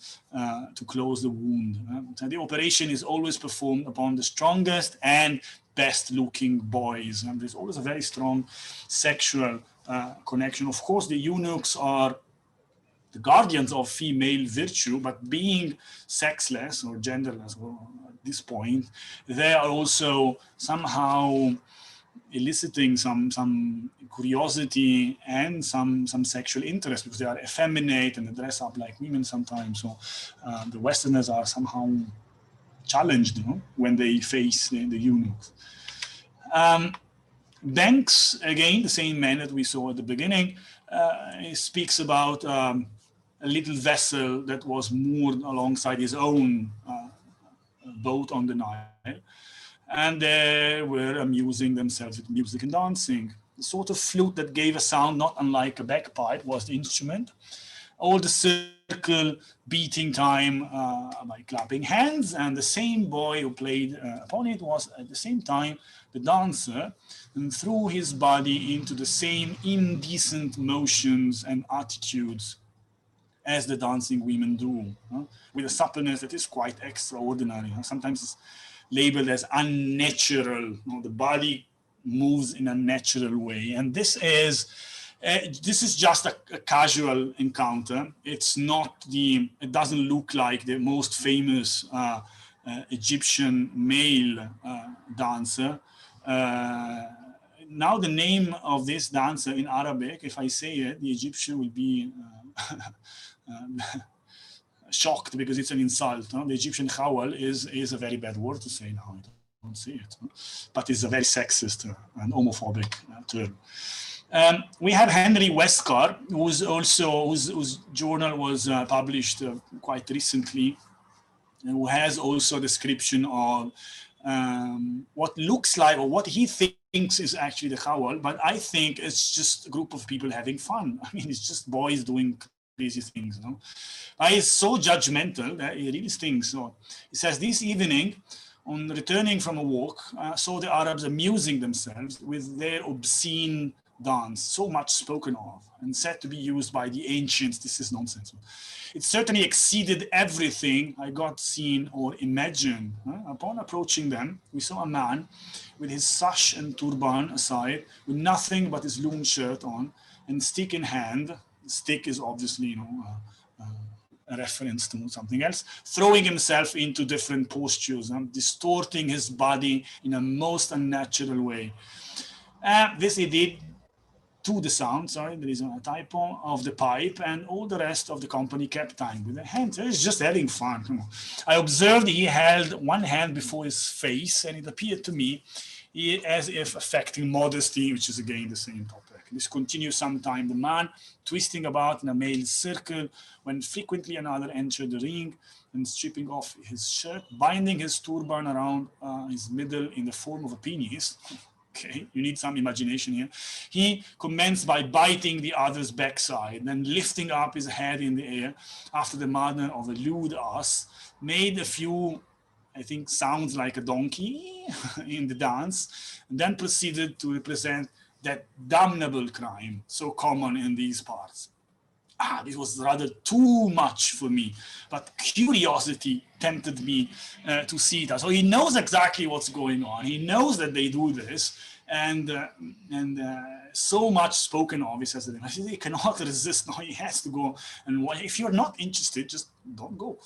B: close the wound. So the operation is always performed upon the strongest and best looking boys, and there's always a very strong sexual connection. Of course, the eunuchs are the guardians of female virtue, but being sexless or genderless at this point, they are also somehow eliciting some curiosity and some sexual interest, because they are effeminate and they dress up like women sometimes. So the Westerners are somehow challenged, when they face the eunuchs. Banks, again, the same man that we saw at the beginning, he speaks about a little vessel that was moored alongside his own boat on the Nile, and they were amusing themselves with music and dancing. The sort of flute that gave a sound not unlike a bagpipe was the instrument. all the circle beating time by clapping hands, and the same boy who played upon it was at the same time the dancer, and threw his body into the same indecent motions and attitudes as the dancing women do, with a suppleness that is quite extraordinary. Sometimes it's labeled as unnatural. The body moves in a natural way, and this is just a casual encounter. It's not it doesn't look like the most famous Egyptian male dancer. Now the name of this dancer in Arabic, if I say it, the Egyptian will be shocked because it's an insult. The Egyptian khawal is a very bad word to say now. I don't say it, but it's a very sexist and homophobic term. We have Henry Westcar, whose journal was published quite recently, and who has also a description of what looks like, or what he thinks is actually the khawal, but I think it's just a group of people having fun. I mean, it's just boys doing crazy things. He's so judgmental that he really stinks. So he says, this evening, on returning from a walk, saw the Arabs amusing themselves with their obscene dance, so much spoken of and said to be used by the ancients. This is nonsense. It certainly exceeded everything I got seen or imagined. Upon approaching them, we saw a man with his sash and turban aside, with nothing but his loom shirt on, and stick in hand. Stick is obviously, a reference to something else, throwing himself into different postures, distorting his body in a most unnatural way. This he did to the sound, sorry, there is a typo, of the pipe, and all the rest of the company kept time with their hands. He's just having fun. Come on. I observed he held one hand before his face, and it appeared to me as if affecting modesty, which is again the same topic. This continues some time. The man twisting about in a male circle, when frequently another entered the ring and stripping off his shirt, binding his turban around his middle in the form of a penis. Okay, you need some imagination here. He commenced by biting the other's backside, then lifting up his head in the air after the manner of a lewd ass, made a few, I think, sounds like a donkey in the dance, and then proceeded to represent that damnable crime so common in these parts. This was rather too much for me, but curiosity tempted me to see that. So he knows exactly what's going on. He knows that they do this, and so much spoken of. He says that he cannot resist. No, he has to go. And if you're not interested, just don't go.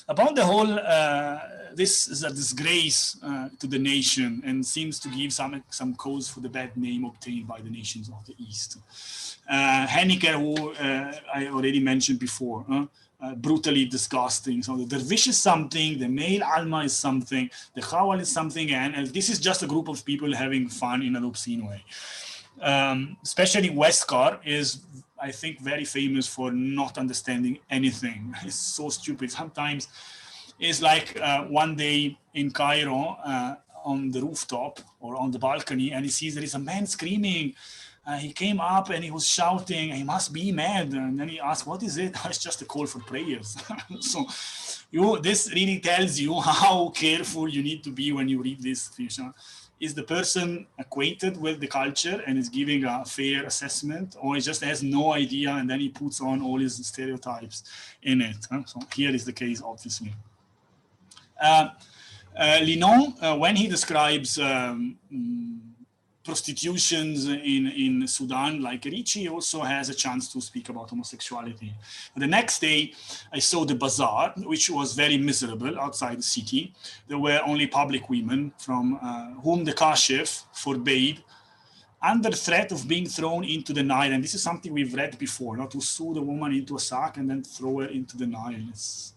B: Upon the whole, this is a disgrace to the nation, and seems to give some cause for the bad name obtained by the nations of the East. Henniker, who I already mentioned before, brutally disgusting. So the dervish is something, the male alma is something, the khawal is something, and this is just a group of people having fun in an obscene way. Especially Westcar is, I think, very famous for not understanding anything. It's so stupid. Sometimes it's like one day in Cairo on the rooftop or on the balcony, and he sees there is a man screaming. He came up and he was shouting, he must be mad. And then he asked, what is it? It's just a call for prayers. So this really tells you how careful you need to be when you read this. Is the person acquainted with the culture and is giving a fair assessment, or he just has no idea and then he puts on all his stereotypes in it? So here is the case, obviously. Linon, when he describes prostitutions in Sudan, like Ricci, also has a chance to speak about homosexuality. The next day, I saw the bazaar, which was very miserable outside the city. There were only public women from whom the kashif forbade, under threat of being thrown into the Nile. And this is something we've read before, not to sew the woman into a sack and then throw her into the Nile. It's,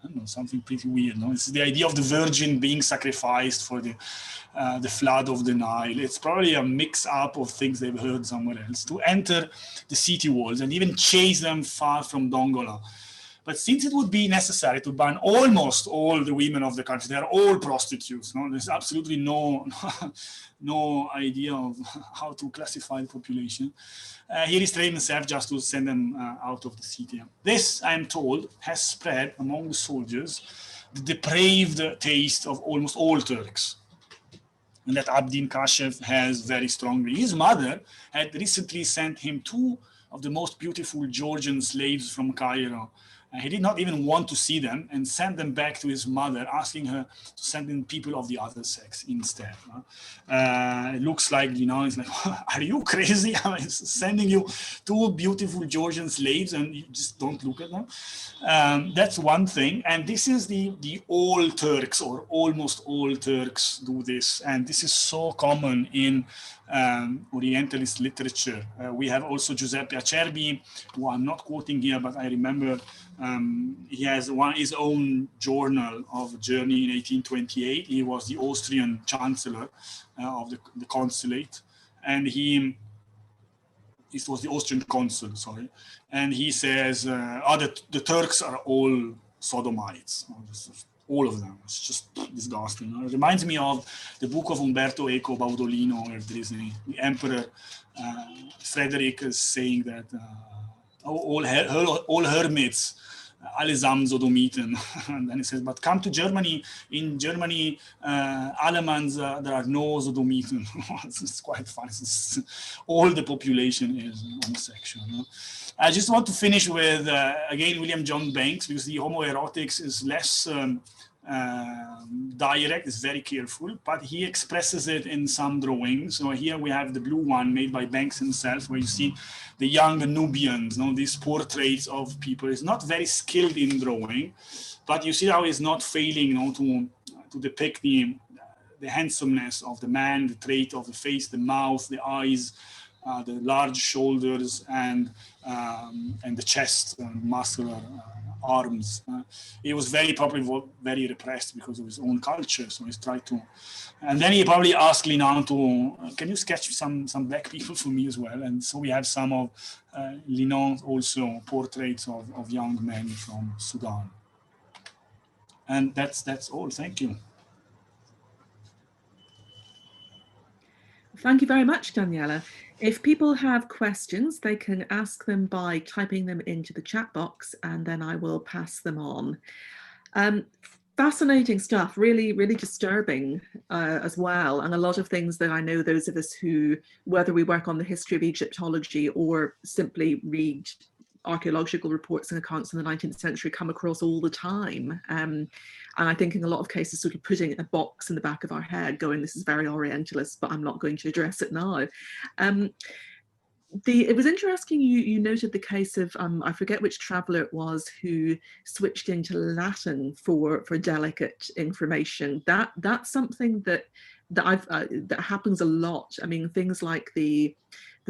B: I don't know, something pretty weird. No? It's the idea of the virgin being sacrificed for the flood of the Nile. It's probably a mix-up of things they've heard somewhere else, to enter the city walls and even chase them far from Dongola. But since it would be necessary to ban almost all the women of the country, they are all prostitutes. No? There's absolutely no idea of how to classify the population. He restrained himself just to send them out of the city. This, I am told, has spread among the soldiers the depraved taste of almost all Turks, and that Abdin Kashef has very strongly. His mother had recently sent him 2 of the most beautiful Georgian slaves from Cairo. He did not even want to see them and sent them back to his mother, asking her to send in people of the other sex instead. It looks like, it's like, are you crazy? I'm sending you 2 beautiful Georgian slaves and you just don't look at them. That's one thing. And this is the all Turks, or almost all Turks do this. And this is so common in Orientalist literature. We have also Giuseppe Acerbi, who I'm not quoting here, but I remember he has his own journal of journey in 1828. He was the Austrian chancellor of the consulate, and this was the Austrian consul, sorry. And he says, the Turks are all sodomites. All of them. It's just disgusting. It reminds me of the book of Umberto Eco Baudolino, where there is the Emperor Frederick is saying that all hermits, allesamt sodomiten. And then he says, but come to Germany. In Germany, Alemans, there are no sodomiten. It's quite funny. All the population is homosexual. I just want to finish with, again, William John Banks, because the homoerotics is less direct, is very careful, but he expresses it in some drawings. So here we have the blue one made by Banks himself, where you see the young Nubians, these portraits of people. He's not very skilled in drawing, but you see how he's not failing to depict the handsomeness of the man, the trait of the face, the mouth, the eyes, the large shoulders, and the chest, muscular arms. He was probably very repressed because of his own culture, so he's tried to. And then he probably asked Linan can you sketch some black people for me as well? And so we have some of Linan's also portraits of young men from Sudan. And that's all. Thank you.
A: Thank you very much, Daniele. If people have questions, they can ask them by typing them into the chat box, and then I will pass them on. Fascinating stuff, really, really disturbing as well. And a lot of things that I know those of us who, whether we work on the history of Egyptology or simply read archaeological reports and accounts in the 19th century, come across all the time. And I think in a lot of cases, sort of putting a box in the back of our head going, this is very Orientalist, but I'm not going to address it now. It was interesting, you noted the case of, I forget which traveller it was who switched into Latin for delicate information. That's something that happens a lot. I mean, things like the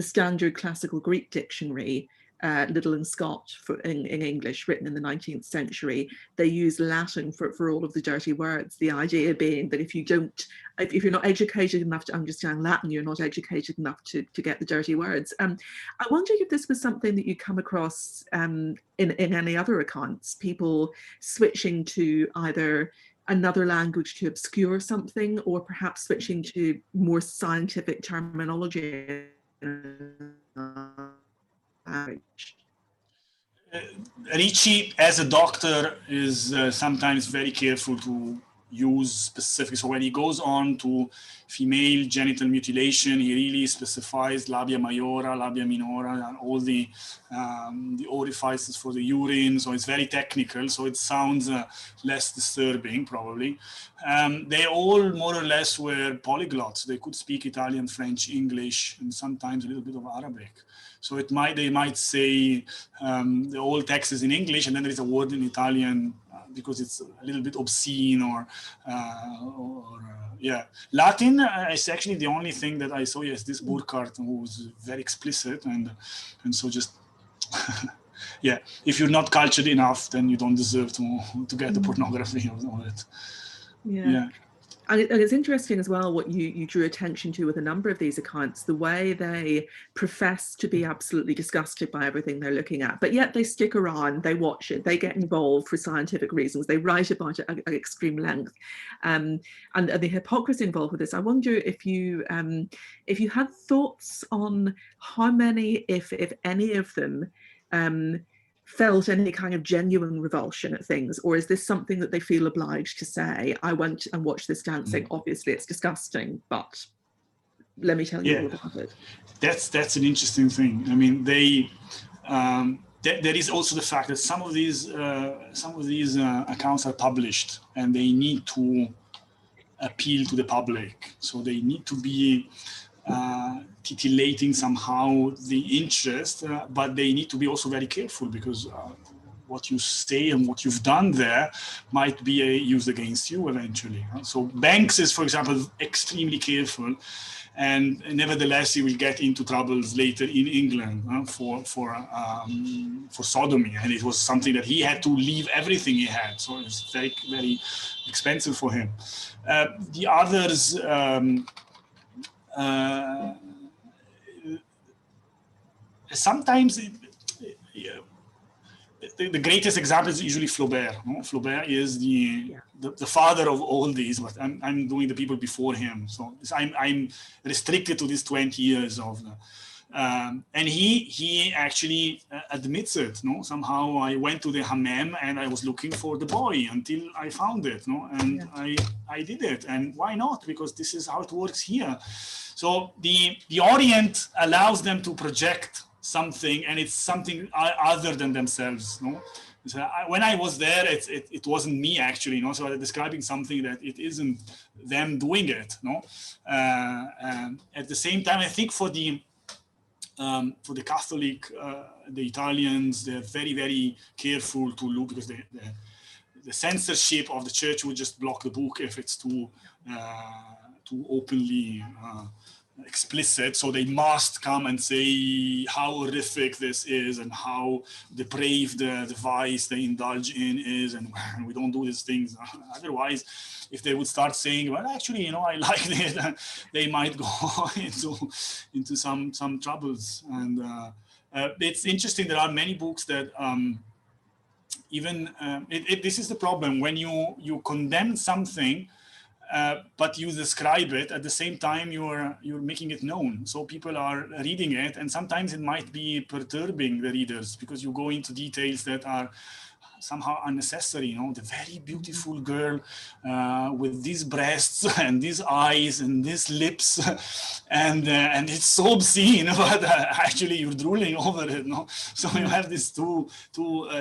A: standard classical Greek dictionary, Liddell and Scott in English, written in the 19th century, they use Latin for all of the dirty words. The idea being that if you're not educated enough to understand Latin, you're not educated enough to get the dirty words. I wondered if this was something that you come across in any other accounts, people switching to either another language to obscure something, or perhaps switching to more scientific terminology.
B: Ricci, as a doctor, is sometimes very careful to use specific. So when he goes on to female genital mutilation, he really specifies labia majora, labia minora, and all the orifices for the urine. So it's very technical. So it sounds less disturbing, probably. They all more or less were polyglots. They could speak Italian, French, English, and sometimes a little bit of Arabic. So they might say the whole text is in English, and then there is a word in Italian because it's a little bit obscene, yeah. Latin is actually the only thing that I saw. Yes, this Burkhardt, who was very explicit, and so just yeah. If you're not cultured enough, then you don't deserve to get the pornography of it.
A: Yeah. And it's interesting as well what you drew attention to with a number of these accounts, the way they profess to be absolutely disgusted by everything they're looking at, but yet they stick around, they watch it, they get involved for scientific reasons, they write about it at extreme length. And the hypocrisy involved with this, I wonder if you had thoughts on how many, if any of them, felt any kind of genuine revulsion at things, or is this something that they feel obliged to say, I went and watched this dancing, obviously it's disgusting, but let me tell you all about it?
B: That's an interesting thing. I mean, they there is also the fact that some of these accounts are published and they need to appeal to the public, so they need to be titillating somehow the interest, but they need to be also very careful, because what you say and what you've done there might be used against you eventually. So Banks is, for example, extremely careful, and nevertheless he will get into troubles later in England for sodomy, and it was something that he had to leave everything he had, so it's very, very expensive for him. The others, sometimes the greatest example is usually Flaubert. Flaubert is the father of all these, but I'm doing the people before him, so I'm restricted to these 20 years of and he actually admits it. Somehow I went to the HAREM and I was looking for the boy until I found it. And I did it, and why not? Because this is how it works here. So the Orient allows them to project something, and it's something other than themselves. So when I was there, it wasn't me actually. So I'm describing something that it isn't them doing it. At the same time, I think for the Catholic, the Italians, they're very, very careful to look, because the censorship of the church would just block the book if it's too openly explicit. So they must come and say how horrific this is and how depraved the vice they indulge in is, and we don't do these things. Otherwise, if they would start saying, well, actually, I like it, they might go into some troubles. And it's interesting. There are many books that this is the problem when you condemn something. But you describe it at the same time you're making it known, so people are reading it, and sometimes it might be perturbing the readers because you go into details that are somehow unnecessary. The very beautiful girl with these breasts and these eyes and these lips, and it's so obscene, but actually you're drooling over it. So you have these two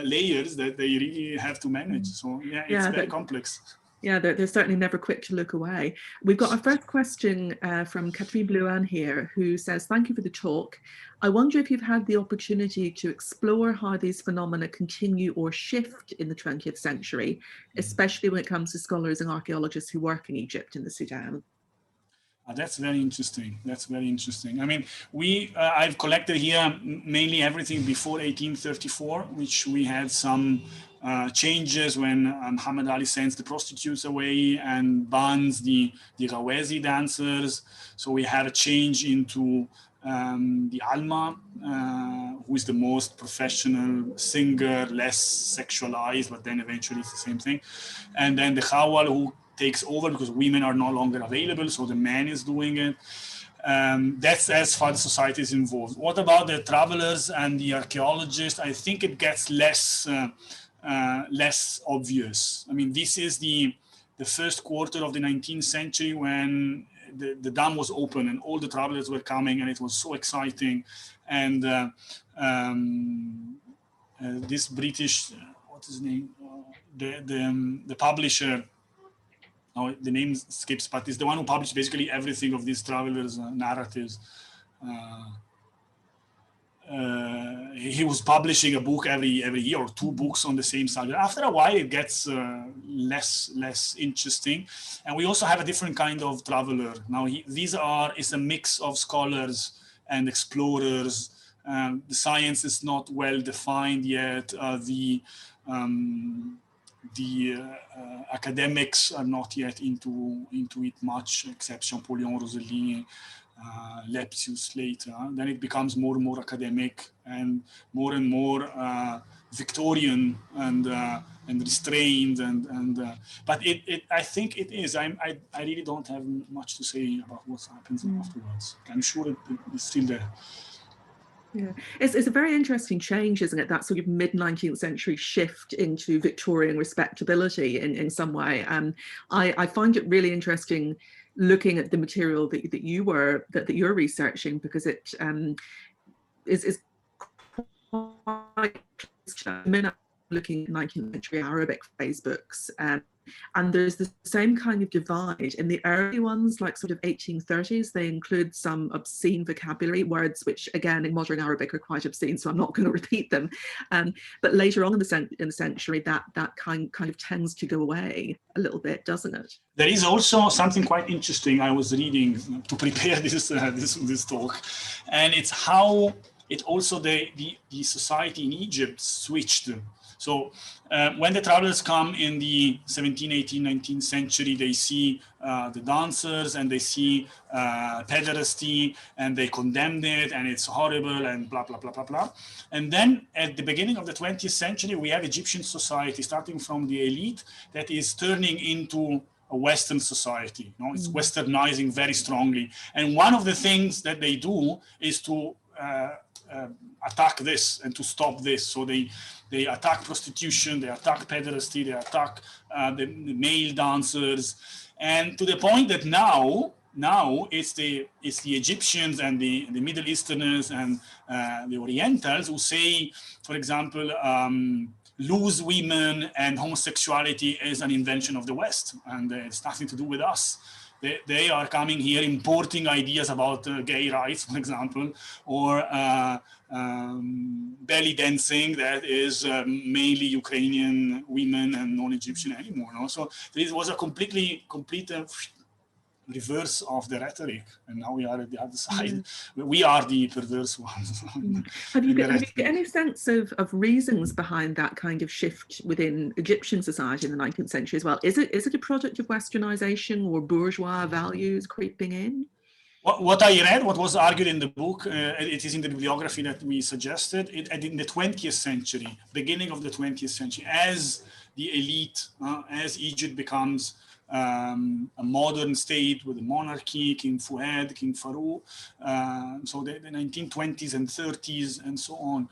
B: layers that they really have to manage. So it's very complex.
A: Yeah, they're certainly never quick to look away. We've got our first question from Catherine Blouin here, who says, thank you for the talk. I wonder if you've had the opportunity to explore how these phenomena continue or shift in the 20th century, especially when it comes to scholars and archaeologists who work in Egypt and the Sudan.
B: That's very interesting. That's very interesting. I mean, I've collected here mainly everything before 1834, which we had some changes when Muhammad Ali sends the prostitutes away and bans the Ghawezi dancers. So we had a change into the Alma, who is the most professional singer, less sexualized, but then eventually it's the same thing. And then the Khawal, who takes over because women are no longer available, so the man is doing it. That's as far as society is involved. What about the travelers and the archaeologists? I think it gets less obvious. I mean, this is the first quarter of the 19th century when the dam was open and all the travelers were coming, and it was so exciting. And this British, what's his name? The publisher, now the name skips, but it's the one who published basically everything of these travelers' narratives. He was publishing a book every year, or 2 books on the same subject. After a while, it gets less interesting, and we also have a different kind of traveler now. It's a mix of scholars and explorers. The science is not well defined yet. academics are not yet into it much, except Champollion, Rosselini, Lepsius later. Then it becomes more and more academic and more Victorian and restrained but I think it is. I really don't have much to say about what happens afterwards. I'm sure it's still there.
A: Yeah, it's a very interesting change, isn't it? That sort of mid-19th century shift into Victorian respectability in some way. I find it really interesting looking at the material that you're researching, because it is quite looking at 19th century Arabic Facebooks, and there's the same kind of divide. In the early ones, like sort of 1830s, they include some obscene vocabulary, words which again in modern Arabic are quite obscene, so I'm not going to repeat them. But later on in the century, that kind of tends to go away a little bit, doesn't it?
B: There is also something quite interesting I was reading to prepare this talk, and it's how it also the society in Egypt switched. So when the travelers come in the 17th, 18th, 19th century, they see the dancers and they see pederasty and they condemned it and it's horrible and blah, blah, blah, blah, blah. And then at the beginning of the 20th century, we have Egyptian society starting from the elite that is turning into a Western society. You know, it's Westernizing very strongly. And one of the things that they do is to attack this and to stop this. So they attack prostitution, they attack pederasty, they attack the male dancers, and to the point that now it's the Egyptians and the Middle Easterners and the Orientals who say, for example, loose women and homosexuality is an invention of the West, and it's nothing to do with us. They are coming here importing ideas about gay rights, for example, or belly dancing that is mainly Ukrainian women and non-Egyptian anymore. No? So this was a complete reverse of the rhetoric, and now we are at the other side. We are the perverse ones.
A: Have you got any sense of reasons behind that kind of shift within Egyptian society in the 19th century as well? Is it a product of westernization or bourgeois values creeping in?
B: What I read, what was argued in the book, it is in the bibliography that we suggested, in the 20th century, beginning of the 20th century, as the elite, as Egypt becomes a modern state with a monarchy, King Fuad, King Farouk, so the 1920s and 30s and so on,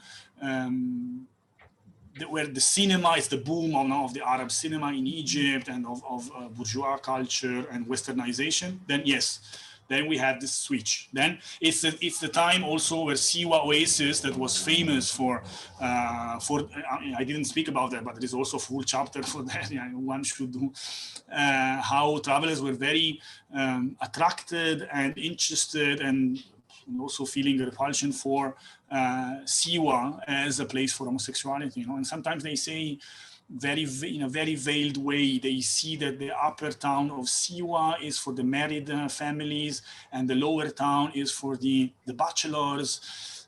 B: where the cinema is the boom of the Arab cinema in Egypt and of bourgeois culture and westernization, then yes, then we have this switch. Then it's the time also where Siwa Oasis, that was famous for I didn't speak about that, but there is also a full chapter for that. One should do how travelers were very attracted and interested and also feeling a repulsion for Siwa as a place for homosexuality. And sometimes they say, in a very veiled way, they see that the upper town of Siwa is for the married families and the lower town is for the bachelors.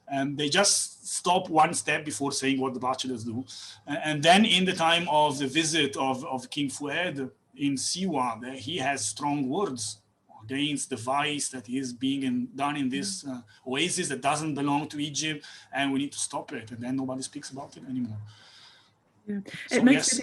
B: And they just stop one step before saying what the bachelors do. And then in the time of the visit of King Fuad in Siwa, he has strong words against the vice that is being done in this oasis that doesn't belong to Egypt, and we need to stop it. And then nobody speaks about it anymore.
A: Yeah. It makes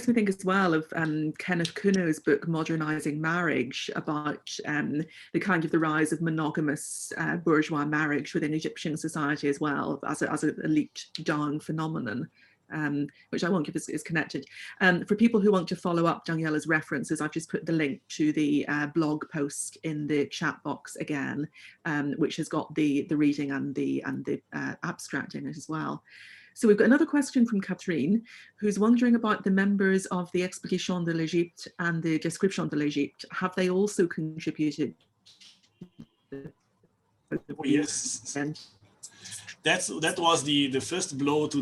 A: me think as well of Kenneth Kuno's book Modernizing Marriage, about the rise of monogamous bourgeois marriage within Egyptian society as well, as an elite down phenomenon, which I won't give is connected. For people who want to follow up Daniele's references, I've just put the link to the blog post in the chat box again, which has got the reading and the abstract in it as well. So we've got another question from Catherine, who's wondering about the members of the Expedition de l'Egypte and the Description de l'Egypte. Have they also contributed?
B: Oh, yes, that was the first blow to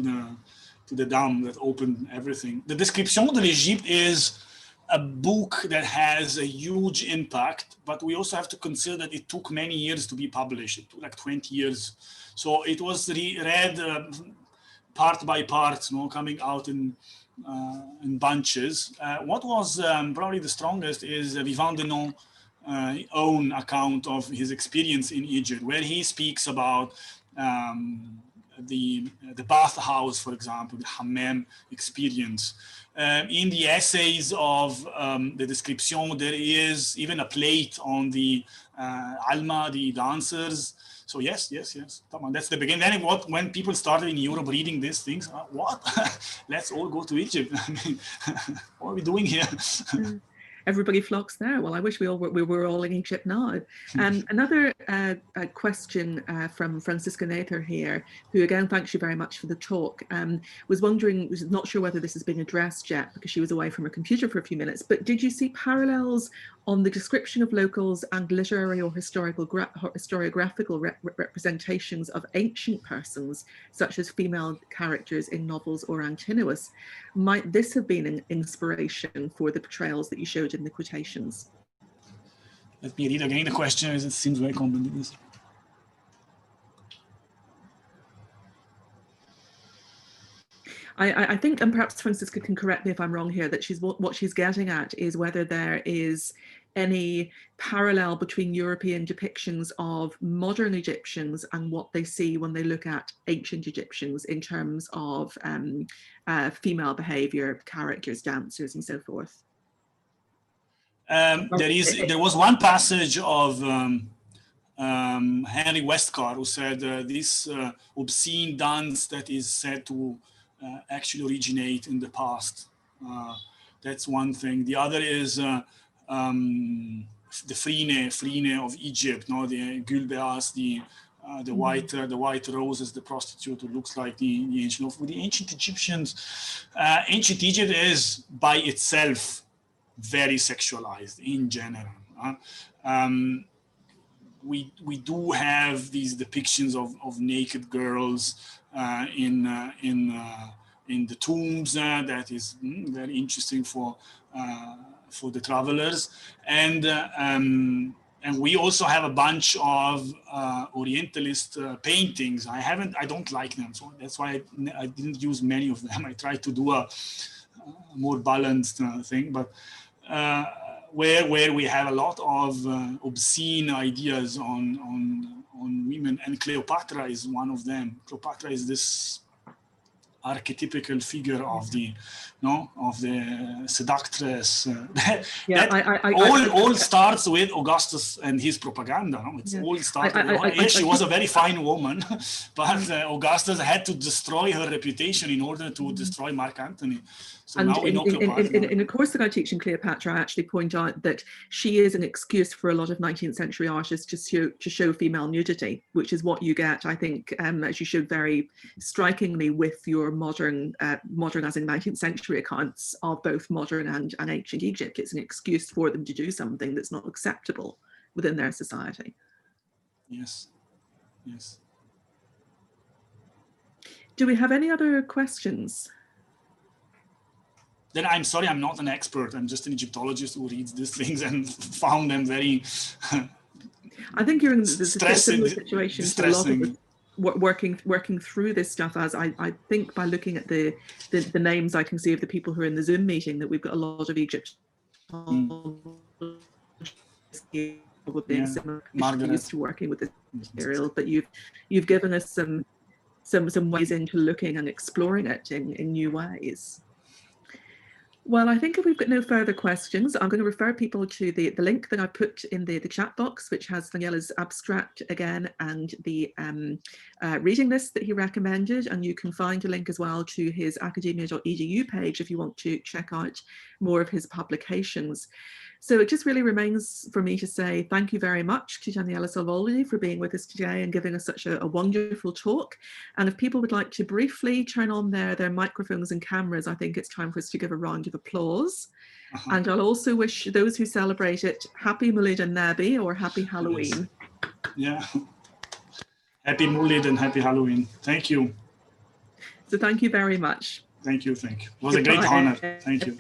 B: the dam that opened everything. The Description de l'Egypte is a book that has a huge impact, but we also have to consider that it took many years to be published. It took like 20 years. So it was read part by part, coming out in bunches. What was probably the strongest is Vivant Denon's own account of his experience in Egypt, where he speaks about the bathhouse, for example, the hammam experience. In the essays of the description, there is even a plate on the Alma, the dancers. So yes, that's the beginning. Then when people started in Europe reading these things, what? Let's all go to Egypt. I mean, what are we doing here?
A: Everybody flocks there. Well, I wish we were all in Egypt now. Another question from Francisca Nather here, who again thanks you very much for the talk, was not sure whether this has been addressed yet because she was away from her computer for a few minutes, but did you see parallels on the description of locals and literary or historiographical representations of ancient persons, such as female characters in novels or Antinous? Might this have been an inspiration for the portrayals that you showed in the quotations?
B: Let me read again the question, as it seems very complicated.
A: I think, and perhaps Francisca can correct me if I'm wrong here, that what she's getting at is whether there is any parallel between European depictions of modern Egyptians and what they see when they look at ancient Egyptians in terms of female behavior, characters, dancers, and so forth.
B: There was one passage of Henry Westcott who said this obscene dance that is said to actually originate in the past. That's one thing. The other is the Frine of Egypt, the Gulbeas, the white roses, the prostitute who looks like the ancient. With the ancient Egyptians, ancient Egypt is by itself very sexualized in general. We do have these depictions of naked girls in the tombs. That is very interesting for the travelers, and we also have a bunch of Orientalist paintings. I don't like them, so that's why I didn't use many of them. I tried to do a more balanced thing, but where we have a lot of obscene ideas on women, and Cleopatra is one of them. Cleopatra is this archetypical figure of the seductress. All starts with Augustus and his propaganda. It's all started. She was a very fine woman, but Augustus had to destroy her reputation in order to destroy Mark Antony. So
A: and
B: now we know Cleopatra.
A: In a course that I teach in Cleopatra, I actually point out that she is an excuse for a lot of 19th century artists to show female nudity, which is what you get, I think, as you showed very strikingly with your modern as in 19th century accounts of both modern and ancient Egypt. It's an excuse for them to do something that's not acceptable within their society.
B: Yes.
A: Do we have any other questions?
B: Then I'm sorry, I'm not an expert. I'm just an Egyptologist who reads these things and found them very
A: I think you're in the similar situation to a lot of us working through this stuff, as I think by looking at the names I can see of the people who are in the Zoom meeting, that we've got a lot of Egypt used to working with this material, but you've given us some ways into looking and exploring it in new ways. Well, I think if we've got no further questions, I'm going to refer people to the link that I put in the chat box, which has Daniele's abstract again and the reading list that he recommended. And you can find a link as well to his academia.edu page if you want to check out more of his publications. So it just really remains for me to say thank you very much to Daniele Salvoldi for being with us today and giving us such a wonderful talk. And if people would like to briefly turn on their microphones and cameras, I think it's time for us to give a round of applause. And I'll also wish those who celebrate it happy Moulid an-Nabi, or happy Halloween.
B: Yeah. Happy Moulid and happy Halloween. Thank you.
A: So thank you very much.
B: Thank you. It was a great honor. Thank you.